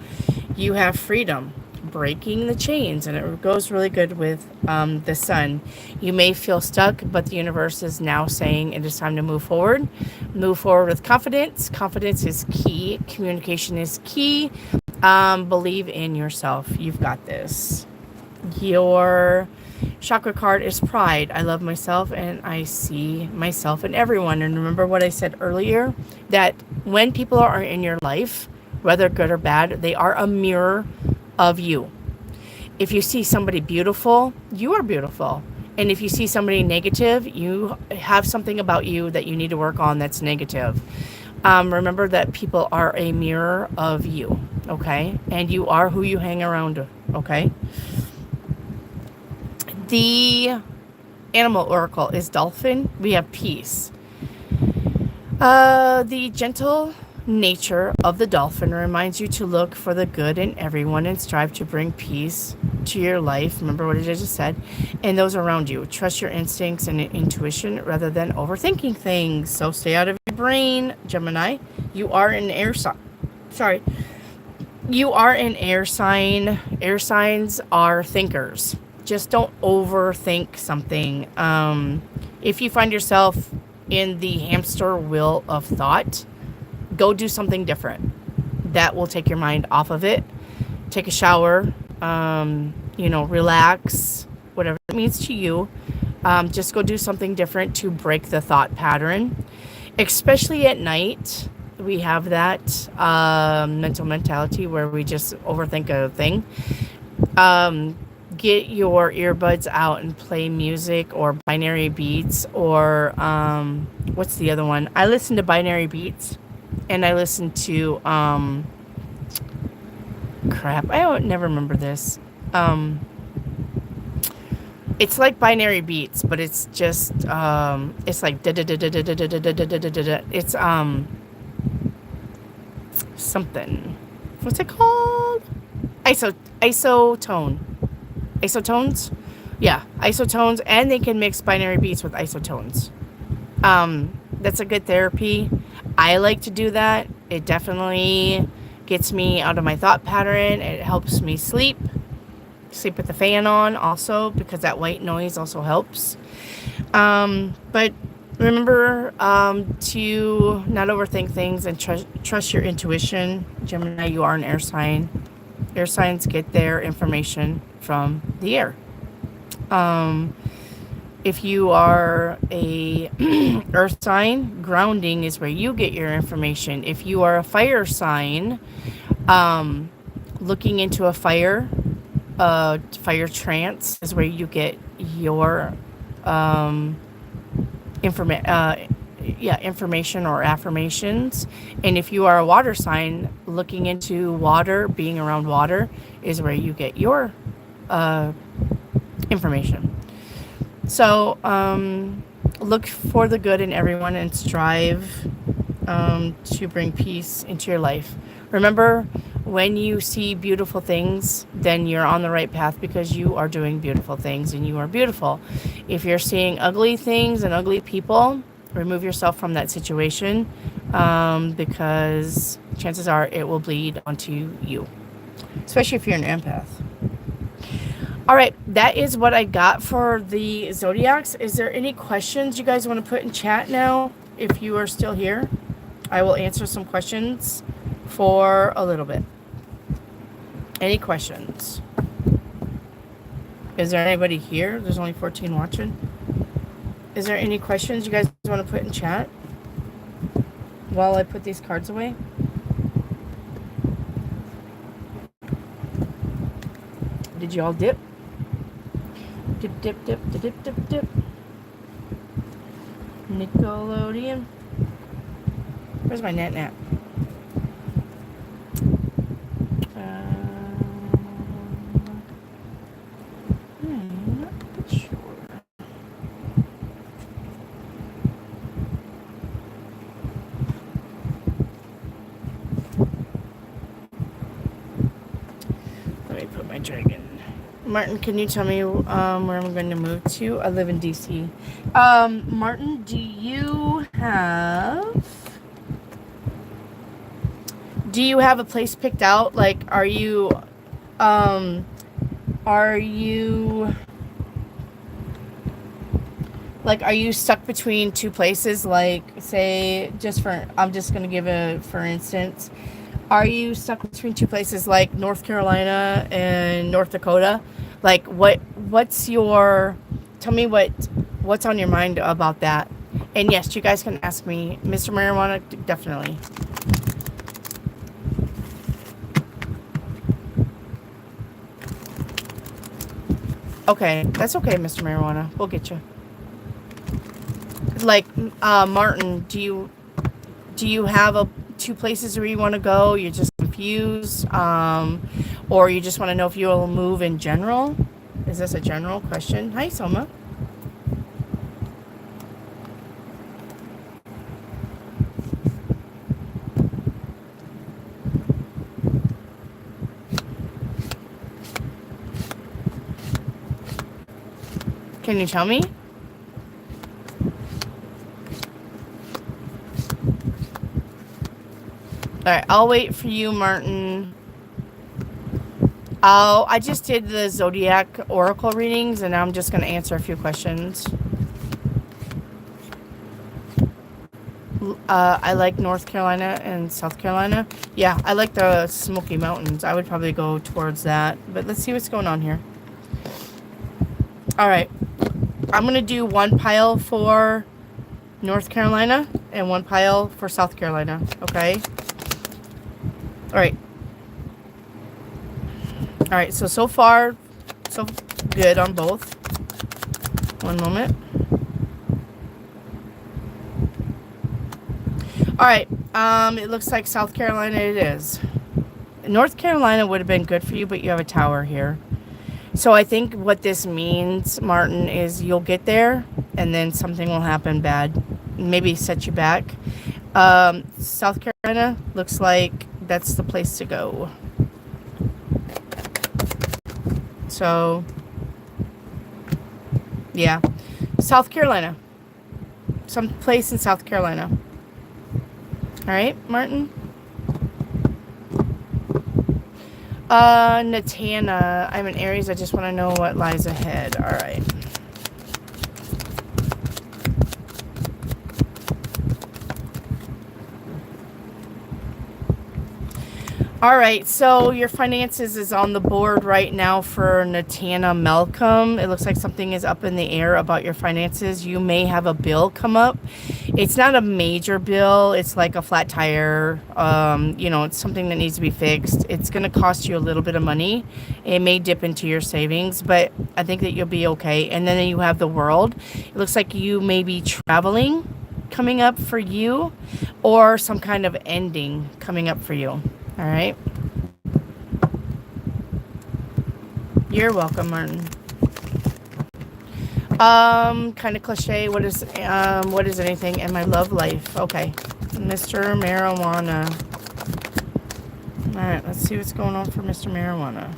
you have freedom, breaking the chains, and it goes really good with the Sun. You may feel stuck, but the universe is now saying it is time to move forward. Move forward with confidence. Confidence is key. Communication is key. Believe in yourself. You've got this. Your chakra card is pride. I love myself and I see myself in everyone. And remember what I said earlier, that when people are in your life, whether good or bad, they are a mirror of you. If you see somebody beautiful, you are beautiful. And if you see somebody negative, you have something about you that you need to work on that's negative. Remember that people are a mirror of you, okay? And you are who you hang around, okay? The animal oracle is dolphin. We have peace. The gentle nature of the dolphin reminds you to look for the good in everyone and strive to bring peace to your life. Remember what I just said. And those around you. Trust your instincts and intuition rather than overthinking things. So stay out of your brain, Gemini. You are an air sign. Sorry. You are an air sign. Air signs are thinkers. Just don't overthink something. If you find yourself in the hamster wheel of thought, go do something different. That will take your mind off of it. Take a shower, relax, whatever it means to you. Just go do something different to break the thought pattern. Especially at night, we have that mental mentality where we just overthink a thing. get your earbuds out and play music or binary beats or what's the other one? I listen to binary beats and I listen to crap. I don't never remember this. It's like binary beats, but it's just it's like it's something. What's it called? Isotone. Isotones? Yeah, isotones, and they can mix binary beats with isotones. That's a good therapy. I like to do that. It definitely gets me out of my thought pattern. It helps me sleep. Sleep with the fan on also, because that white noise also helps. But remember to not overthink things and trust your intuition. Gemini, you are an air sign. Air signs get their information from the air. If you are a earth sign, grounding is where you get your information. If you are a fire sign, looking into a fire trance is where you get your information or affirmations. And if you are a water sign, looking into water, being around water is where you get your information. So look for the good in everyone and strive to bring peace into your life. Remember, when you see beautiful things, then you're on the right path because you are doing beautiful things and you are beautiful. If you're seeing ugly things and ugly people, remove yourself from that situation because chances are it will bleed onto you, especially if you're an empath. All right, that is what I got for the Zodiacs. Is there any questions you guys want to put in chat now? If you are still here, I will answer some questions for a little bit. Any questions? Is there anybody here? There's only 14 watching. Is there any questions you guys want to put in chat while I put these cards away? Did you all dip? Dip, dip, dip, dip, dip, dip, dip. Nickelodeon. Where's my nat? Not sure. Let me put my dragon. Martin, can you tell me where I'm going to move to? I live in DC. Martin, do you have a place picked out? Like, are you stuck between two places? Like, say, I'm just going to give for instance, are you stuck between two places like North Carolina and North Dakota? Like, tell me what's on your mind about that. And yes, you guys can ask me, Mr. Marijuana, definitely. Okay, that's okay, Mr. Marijuana. We'll get you. Like, Martin, do you have two places where you want to go? You're just confused, or you just want to know if you will move in general? Is this a general question? Hi, Soma. Can you tell me? Alright, I'll wait for you, Martin. I just did the Zodiac Oracle readings, and now I'm just going to answer a few questions. I like North Carolina and South Carolina. Yeah, I like the Smoky Mountains. I would probably go towards that. But let's see what's going on here. Alright. I'm going to do one pile for North Carolina and one pile for South Carolina. Okay? Alright. Alright, so far, So good on both. One moment. All right. It looks like South Carolina it is. North Carolina would have been good for you, but you have a tower here. So I think what this means, Martin, is you'll get there and then something will happen bad. Maybe set you back. South Carolina looks like that's the place to go. So, yeah. South Carolina. Some place in South Carolina. All right, Martin? Natana, I'm an Aries. I just want to know what lies ahead. All right. All right, so your finances is on the board right now for Natana Malcolm. It looks like something is up in the air about your finances. You may have a bill come up. It's not a major bill. It's like a flat tire. You know, it's something that needs to be fixed. It's going to cost you a little bit of money. It may dip into your savings, but I think that you'll be okay. And then you have the world. It looks like you may be traveling coming up for you, or some kind of ending coming up for you. All right. You're welcome, Martin. Kind of cliche. What is anything in my love life? Okay. Mr. Marijuana. All right, let's see what's going on for Mr. Marijuana.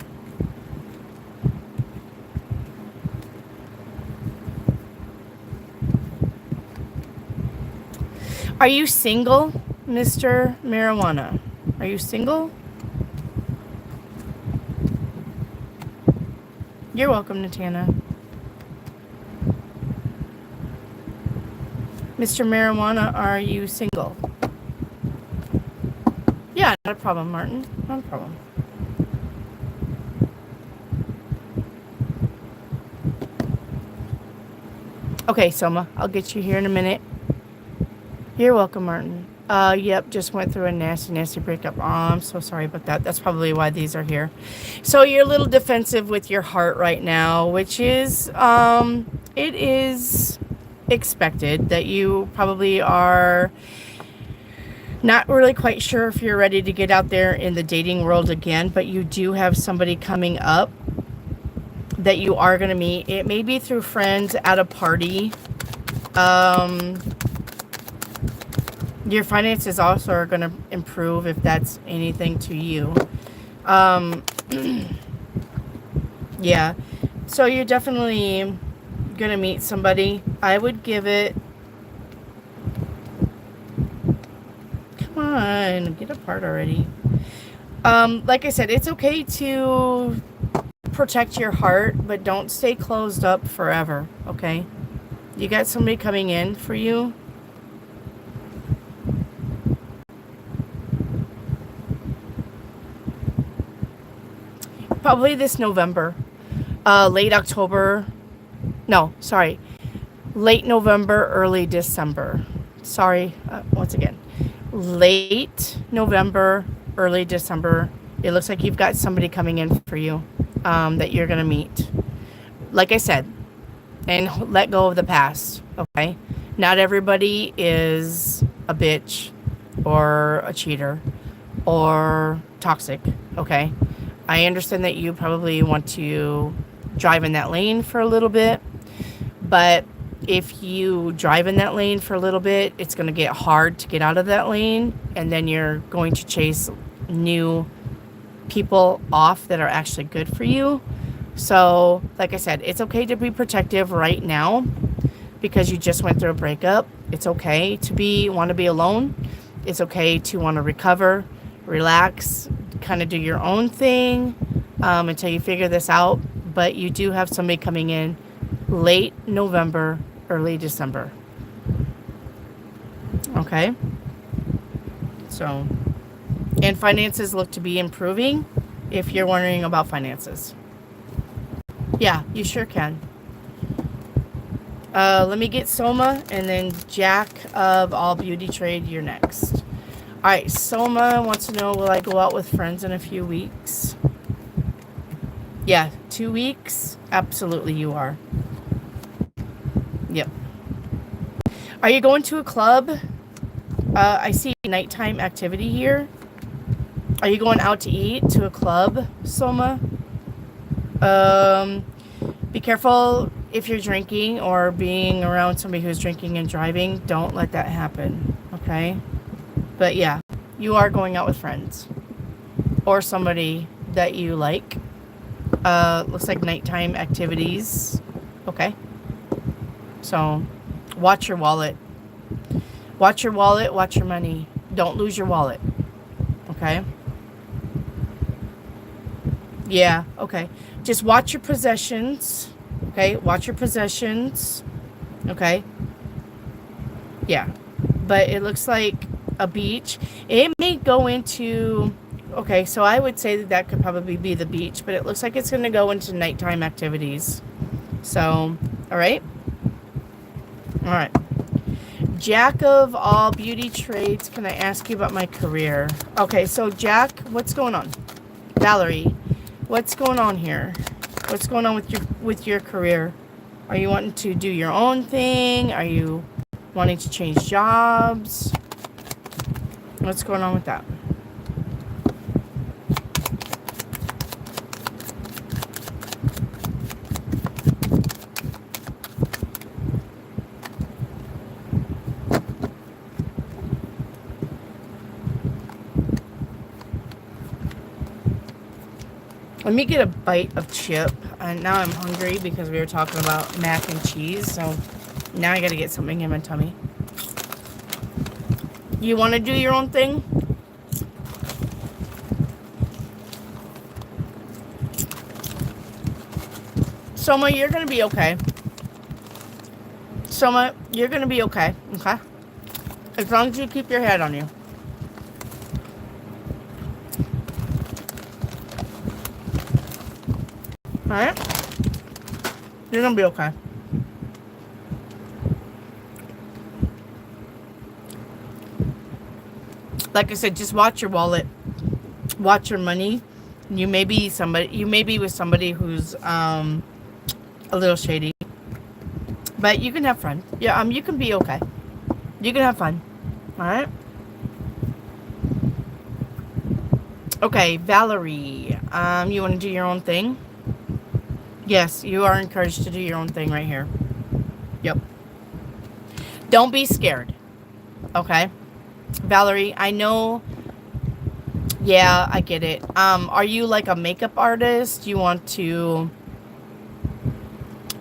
Are you single, Mr. Marijuana? Are you single? You're welcome, Natana. Mr. Marijuana, are you single? Yeah, not a problem, Martin. Not a problem. Okay, Soma, I'll get you here in a minute. You're welcome, Martin. Yep, just went through a nasty breakup. Oh, I'm so sorry about that. That's probably why these are here. So you're a little defensive with your heart right now, which is, it is expected that you probably are not really quite sure if you're ready to get out there in the dating world again, but you do have somebody coming up that you are going to meet. It may be through friends at a party. Your finances also are going to improve if that's anything to you. Yeah. So you're definitely going to meet somebody. I would give it... Come on, get apart already. Like I said, it's okay to protect your heart, but don't stay closed up forever, okay? You got somebody coming in for you. Probably this November, late October, no, sorry, late November, early December. Sorry, once again, late November, early December. It looks like you've got somebody coming in for you that you're going to meet. Like I said, and let go of the past, okay? Not everybody is a bitch or a cheater or toxic, okay? I understand that you probably want to drive in that lane for a little bit, but if you drive in that lane for a little bit, it's going to get hard to get out of that lane, and then you're going to chase new people off that are actually good for you. So, like I said, it's okay to be protective right now because you just went through a breakup. It's okay to want to be alone. It's okay to want to recover, relax, kind of do your own thing until you figure this out. But you do have somebody coming in late November, early December. Okay. So, and finances look to be improving if you're wondering about finances. Yeah, you sure can. Let me get Soma, and then Jack of All Beauty Trade, you're next. All right, Soma wants to know, will I go out with friends in a few weeks? Yeah, 2 weeks. Absolutely, you are. Yep. Are you going to a club? I see nighttime activity here. Are you going out to eat to a club, Soma? Be careful if you're drinking or being around somebody who's drinking and driving. Don't let that happen, okay? But yeah, you are going out with friends or somebody that you like. Looks like nighttime activities. Okay. So, watch your wallet. Watch your wallet, watch your money. Don't lose your wallet. Okay? Yeah, okay. Just watch your possessions. Okay? Watch your possessions. Okay? Yeah. But it looks like a beach. It may go into... Okay, so I would say that that could probably be the beach, but it looks like it's going to go into nighttime activities. So, all right? All right. Jack of all beauty trades, can I ask you about my career? Okay, so Jack, what's going on? Valerie, what's going on here? What's going on with your career? Are you wanting to do your own thing? Are you wanting to change jobs? What's going on with that? Let me get a bite of chip. And now I'm hungry because we were talking about mac and cheese. So now I got to get something in my tummy. You want to do your own thing? Soma, you're going to be okay. Soma, you're going to be okay. Okay? As long as you keep your head on you. Alright? You're gonna be okay. Like I said, just watch your wallet. Watch your money. You may be with somebody who's a little shady. But you can have fun. Yeah, you can be okay. You can have fun. Alright? Okay, Valerie. You wanna do your own thing? Yes, you are encouraged to do your own thing right here. Yep. Don't be scared. Okay? Valerie, I know... Yeah, I get it. Are you like a makeup artist? You want to...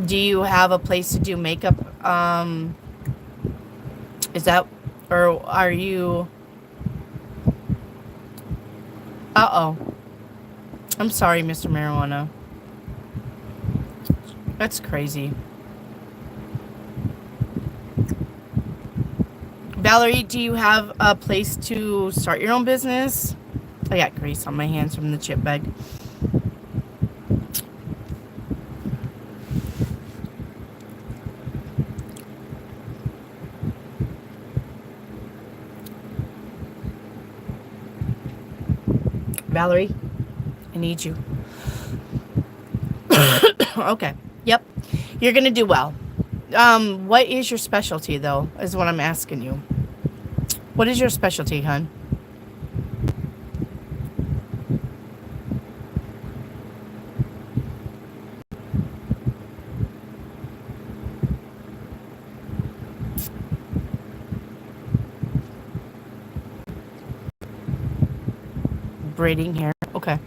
Do you have a place to do makeup? Is that... Or are you... Uh-oh. I'm sorry, Mr. Marijuana. That's crazy. Valerie, do you have a place to start your own business? I got grease on my hands from the chip bag. Valerie, I need you. Okay. Yep. You're going to do well. What is your specialty, though, is what I'm asking you. What is your specialty, hon? Braiding hair. Okay.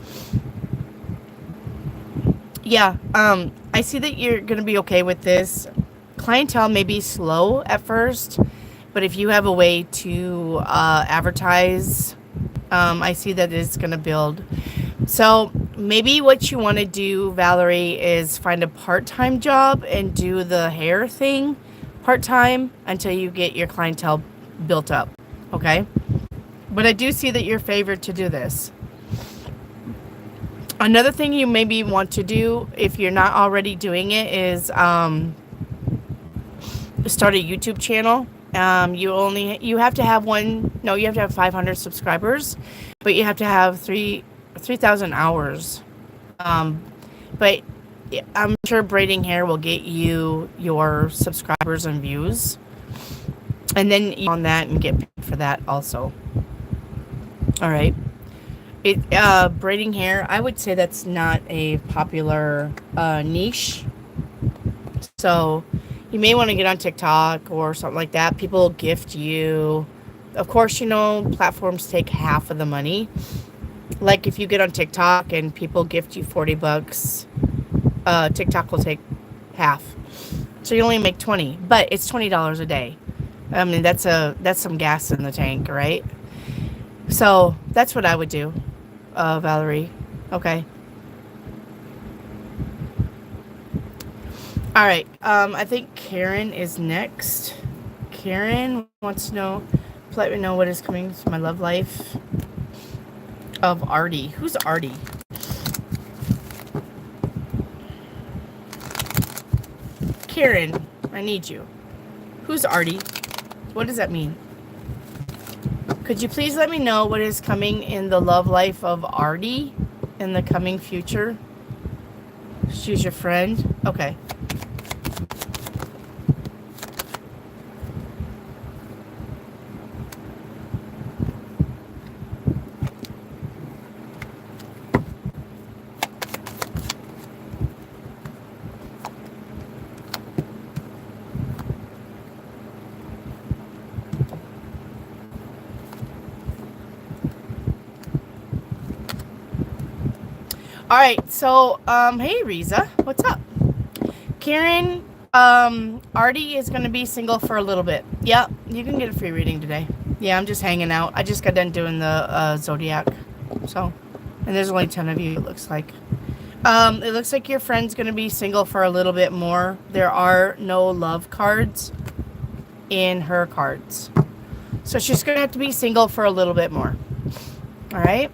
Yeah, I see that you're going to be okay with this. Clientele may be slow at first, but if you have a way to advertise, I see that it's going to build. So maybe what you want to do, Valerie, is find a part-time job and do the hair thing part-time until you get your clientele built up, okay? But I do see that you're favored to do this. Another thing you maybe want to do, if you're not already doing it, is start a YouTube channel. You have to have you have to have 500 subscribers, but you have to have 3,000 hours But I'm sure braiding hair will get you your subscribers and views. And then you on that and get paid for that also. All right. Braiding hair, I would say that's not a popular niche. So you may want to get on TikTok or something like that. People gift you. Of course, you know, platforms take half of the money. Like if you get on TikTok and people gift you $40, TikTok will take half. So you only make 20, but it's $20 a day. I mean, that's some gas in the tank, right? So that's what I would do, Valerie. Okay. All right. I think Karen is next. Karen wants to know, let me know what is coming to my love life of Artie. Who's Artie? Karen, I need you. Who's Artie? What does that mean? Could you please let me know what is coming in the love life of Artie in the coming future? She's your friend? Okay. All right, so hey Riza, what's up? Karen, Artie is gonna be single for a little bit. Yep, you can get a free reading today. Yeah, I'm just hanging out. I just got done doing the Zodiac, so, and there's only 10 of you. It looks like. It looks like your friend's gonna be single for a little bit more. There are no love cards in her cards, so she's gonna have to be single for a little bit more. All right.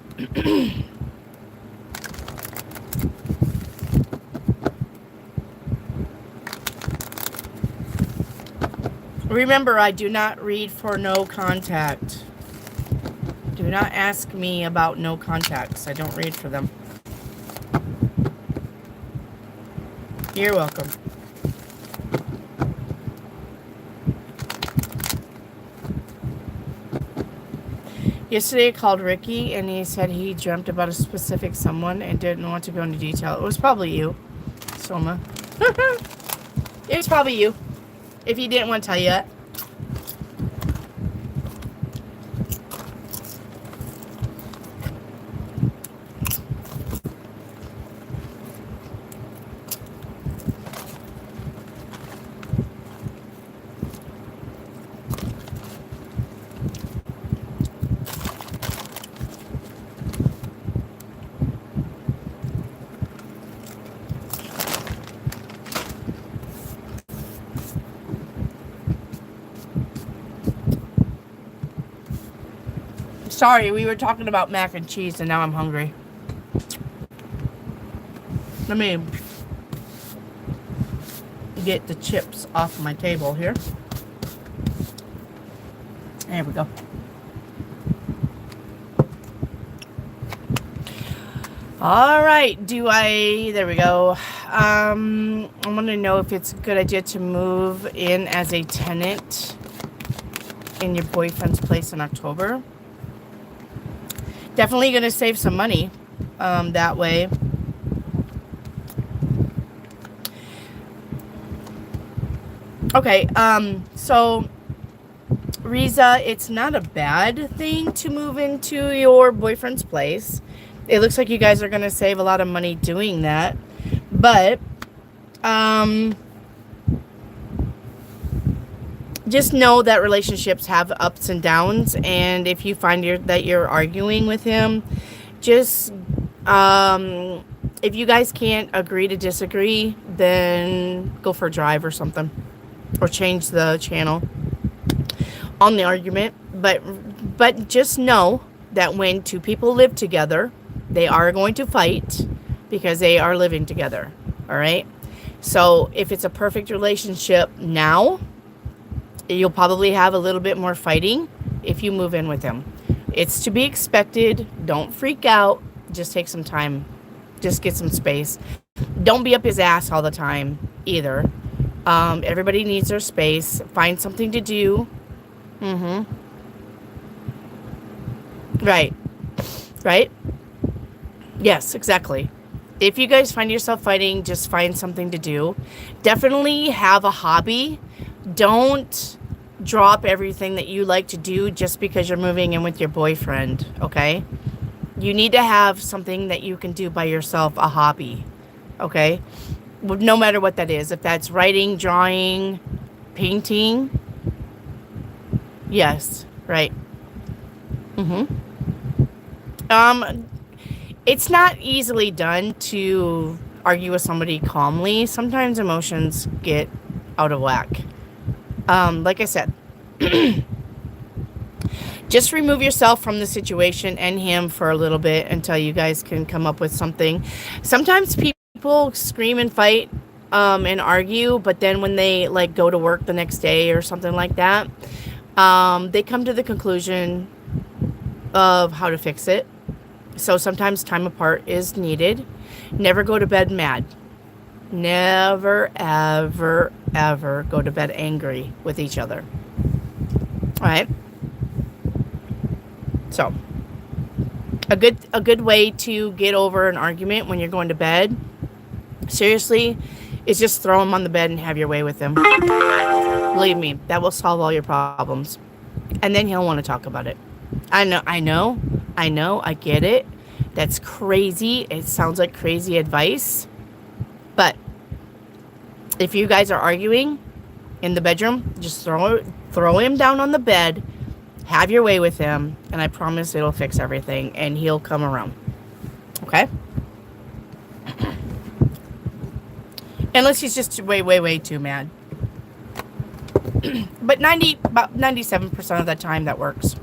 Remember, I do not read for no contact. Do not ask me about no contacts. I don't read for them. You're welcome. Yesterday I called Ricky and he said he dreamt about a specific someone and didn't want to go into detail. It was probably you, Soma. It was probably you. If he didn't want to tell you that. Sorry, we were talking about mac and cheese and now I'm hungry. Let me get the chips off my table here. There we go. All right, there we go. I want to know if it's a good idea to move in as a tenant in your boyfriend's place in October. Definitely going to save some money that way. Okay, so Riza, it's not a bad thing to move into your boyfriend's place. It looks like you guys are going to save a lot of money doing that. But just know that relationships have ups and downs, and if you find that you're arguing with him, just if you guys can't agree to disagree, then go for a drive or something, or change the channel on the argument. But just know that when two people live together, they are going to fight because they are living together. All right, so if it's a perfect relationship now, you'll probably have a little bit more fighting if you move in with him. It's to be expected. Don't freak out. Just take some time. Just get some space. Don't be up his ass all the time either. Everybody needs their space. Find something to do. Right. Right? Yes, exactly. If you guys find yourself fighting, just find something to do. Definitely have a hobby. Don't drop everything that you like to do just because you're moving in with your boyfriend, okay? You need to have something that you can do by yourself, a hobby, okay? No matter what that is. If that's writing, drawing, painting. Yes, right. It's not easily done to argue with somebody calmly. Sometimes emotions get out of whack. Like I said, just remove yourself from the situation and him for a little bit until you guys can come up with something. Sometimes people scream and fight and argue, but then when they like go to work the next day or something like that, they come to the conclusion of how to fix it. So sometimes time apart is needed. Never go to bed mad. Never, ever, ever go to bed angry with each other. All right. So a good way to get over an argument when you're going to bed, seriously, is just throw him on the bed and have your way with him. Believe me, that will solve all your problems. And then he'll want to talk about it. I know, I get it. That's crazy. It sounds like crazy advice. But if you guys are arguing in the bedroom, just throw him down on the bed, have your way with him, and I promise it'll fix everything, and he'll come around. Okay? Unless he's just way too mad. But about 97% of the time that works.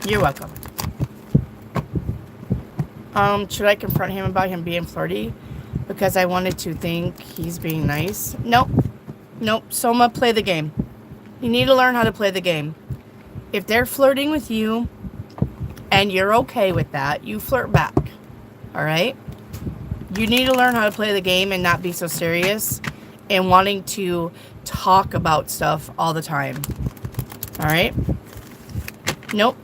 You're welcome. Should I confront him about him being flirty? Because I wanted to think he's being nice. Nope. Soma, play the game. You need to learn how to play the game. If they're flirting with you and you're okay with that, you flirt back. All right? You need to learn how to play the game and not be so serious and wanting to talk about stuff all the time. All right? Nope.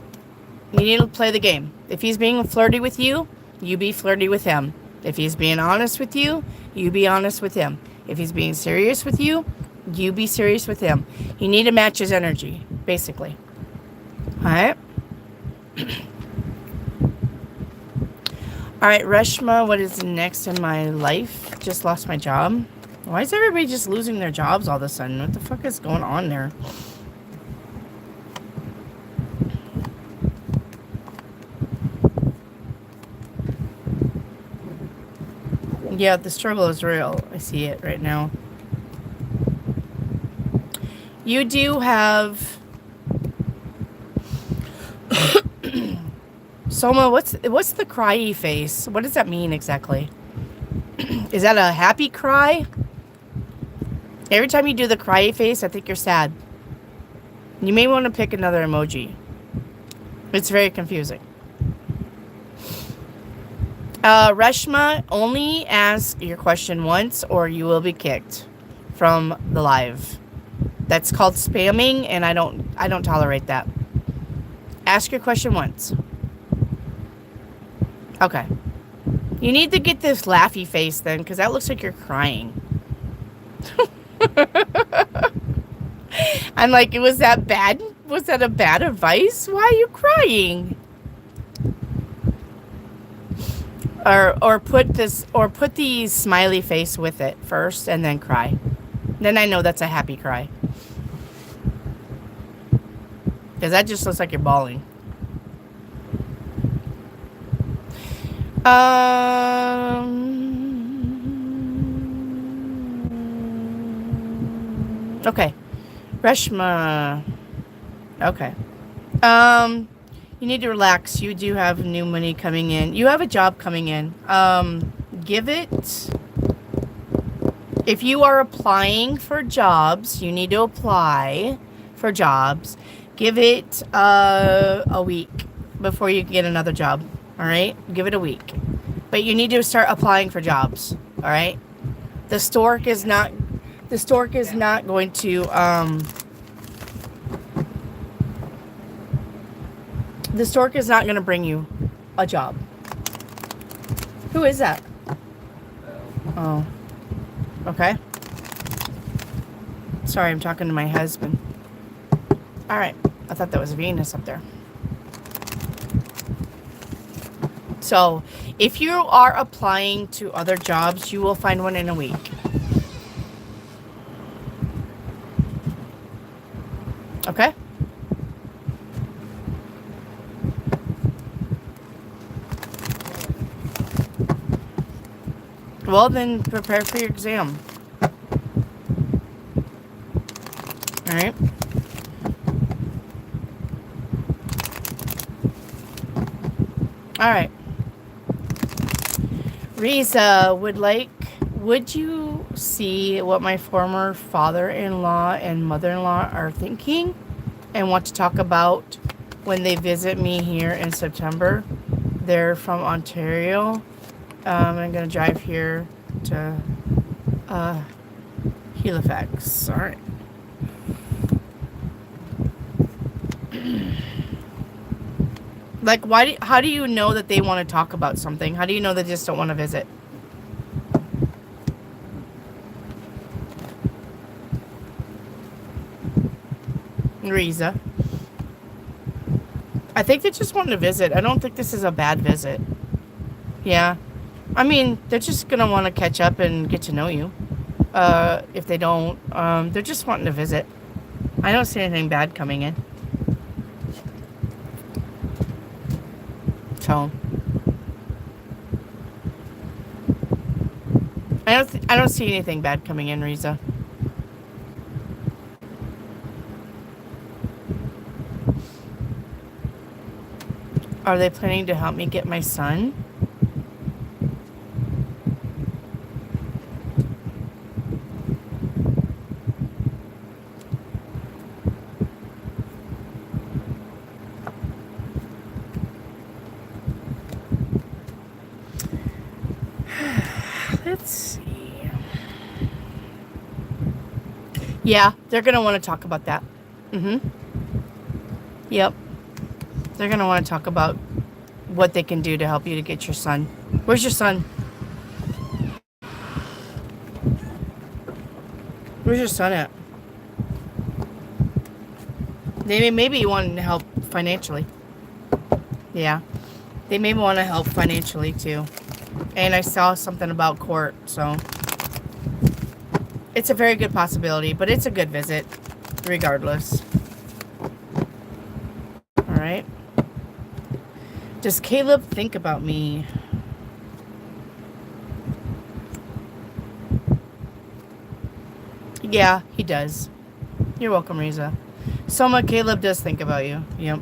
You need to play the game. If he's being flirty with you, you be flirty with him. If he's being honest with you, you be honest with him. If he's being serious with you, you be serious with him. You need to match his energy, basically. All right? All right, Reshma, what is next in my life? Just lost my job. Why is everybody just losing their jobs all of a sudden? What the fuck is going on there? Yeah, the struggle is real. I see it right now. You do have... Soma, what's the cryy face? What does that mean exactly? Is that a happy cry? Every time you do the cryy face, I think you're sad. You may want to pick another emoji. It's very confusing. Reshma, only ask your question once or you will be kicked from the live. That's called spamming, and I don't tolerate that. Ask your question once. Okay. You need to get this laughy face then, because that looks like you're crying. I'm like, was that bad? Was that a bad advice? Why are you crying? Or put the smiley face with it first and then cry. Then I know that's a happy cry. Because that just looks like you're bawling. Okay. Reshma. Okay. You need to relax. You do have new money coming in. You have a job coming in. Give it... If you are applying for jobs, you need to apply for jobs. Give it a week. before you get another job. All right? Give it a week. But you need to start applying for jobs. All right? The stork is not going to the stork is not going to bring you a job. Who is that? Oh. Okay. Sorry, I'm talking to my husband. All right. I thought that was Venus up there. So, if you are applying to other jobs, you will find one in a week. Okay? Well, then prepare for your exam. All right? All right. Riza would you see what my former father-in-law and mother-in-law are thinking and want to talk about when they visit me here in September? They're from Ontario. I'm going to drive here to Halifax. All right. Like, how do you know that they want to talk about something? How do you know they just don't want to visit? Riza. I think they just want to visit. I don't think this is a bad visit. Yeah. I mean, they're just going to want to catch up and get to know you. If they don't, they're just wanting to visit. I don't see anything bad coming in. So, I don't see anything bad coming in, Riza. Are they planning to help me get my son? Let's see. Yeah, they're going to want to talk about that. Yep. They're going to want to talk about what they can do to help you to get your son. Where's your son? Where's your son at? They maybe want to help financially. Yeah. They may want to help financially too. And I saw something about court, so it's a very good possibility, but it's a good visit regardless. All right. Does Caleb think about me? Yeah, he does. You're welcome, Riza. Soma, Caleb does think about you. Yep.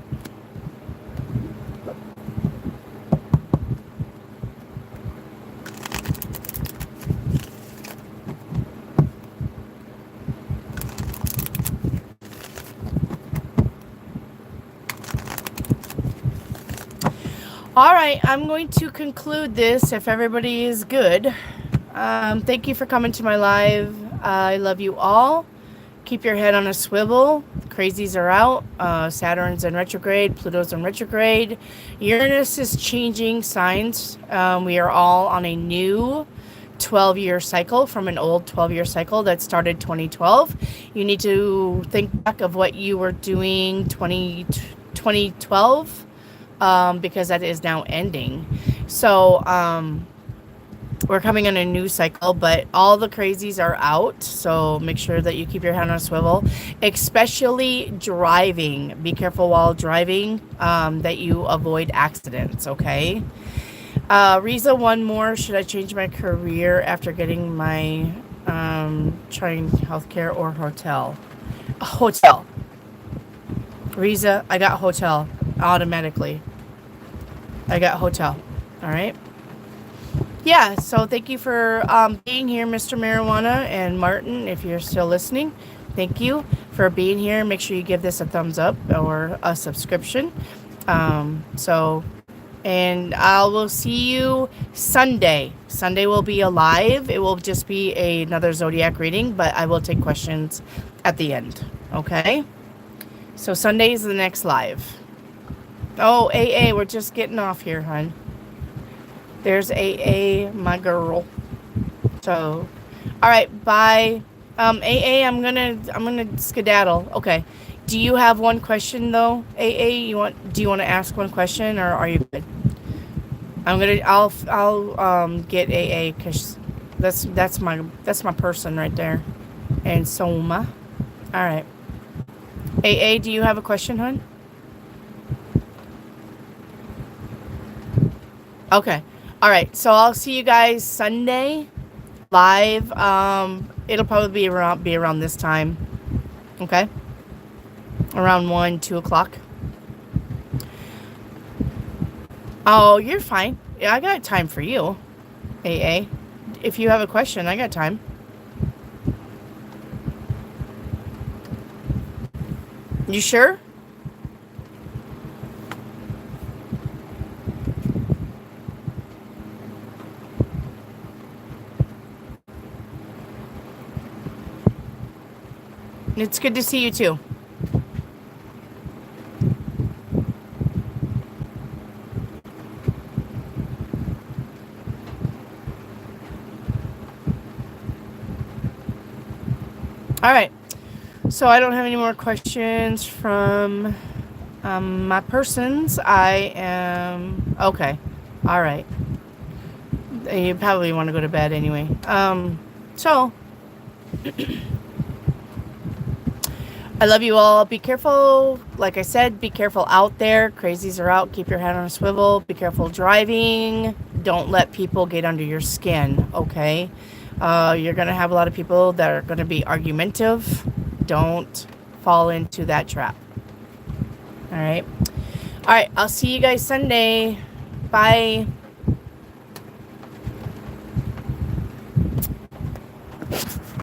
All right, I'm going to conclude this if everybody is good. Thank you for coming to my live. I love you all. Keep your head on a swivel. Crazies are out. Saturn's in retrograde. Pluto's in retrograde. Uranus is changing signs. We are all on a new 12-year cycle from an old 12-year cycle that started 2012. You need to think back of what you were doing 2012. Because that is now ending. So we're coming on a new cycle, but all the crazies are out. So make sure that you keep your hand on a swivel, especially driving. Be careful while driving, that you avoid accidents, okay? Riza, one more. Should I change my career after getting my trying healthcare or hotel? Hotel. Riza, I got hotel automatically. I got hotel. All right. Yeah. So thank you for being here, Mr. Marijuana and Martin. If you're still listening, thank you for being here. Make sure you give this a thumbs up or a subscription. And I will see you Sunday. Sunday will be a live. It will just be another Zodiac reading, but I will take questions at the end. Okay? So Sunday is the next live. Oh, AA, we're just getting off here, hon. There's AA, my girl. So, all right, bye. AA, I'm gonna skedaddle. Okay. Do you have one question though, AA? Do you want to ask one question, or are you good? I'll get AA because that's my person right there, and Soma. All right. AA, do you have a question, hon? Okay. All right. So I'll see you guys Sunday live. It'll probably be around this time. Okay. Around 1, 2 o'clock. Oh, you're fine. Yeah, I got time for you, AA. If you have a question, I got time. You sure? It's good to see you too. All right. So I don't have any more questions from my persons. I am okay. All right. You probably want to go to bed anyway. So I love you all. Be careful. Like I said, be careful out there. Crazies are out. Keep your head on a swivel. Be careful driving. Don't let people get under your skin, okay? You're going to have a lot of people that are going to be argumentative. Don't fall into that trap. All right. All right. I'll see you guys Sunday. Bye.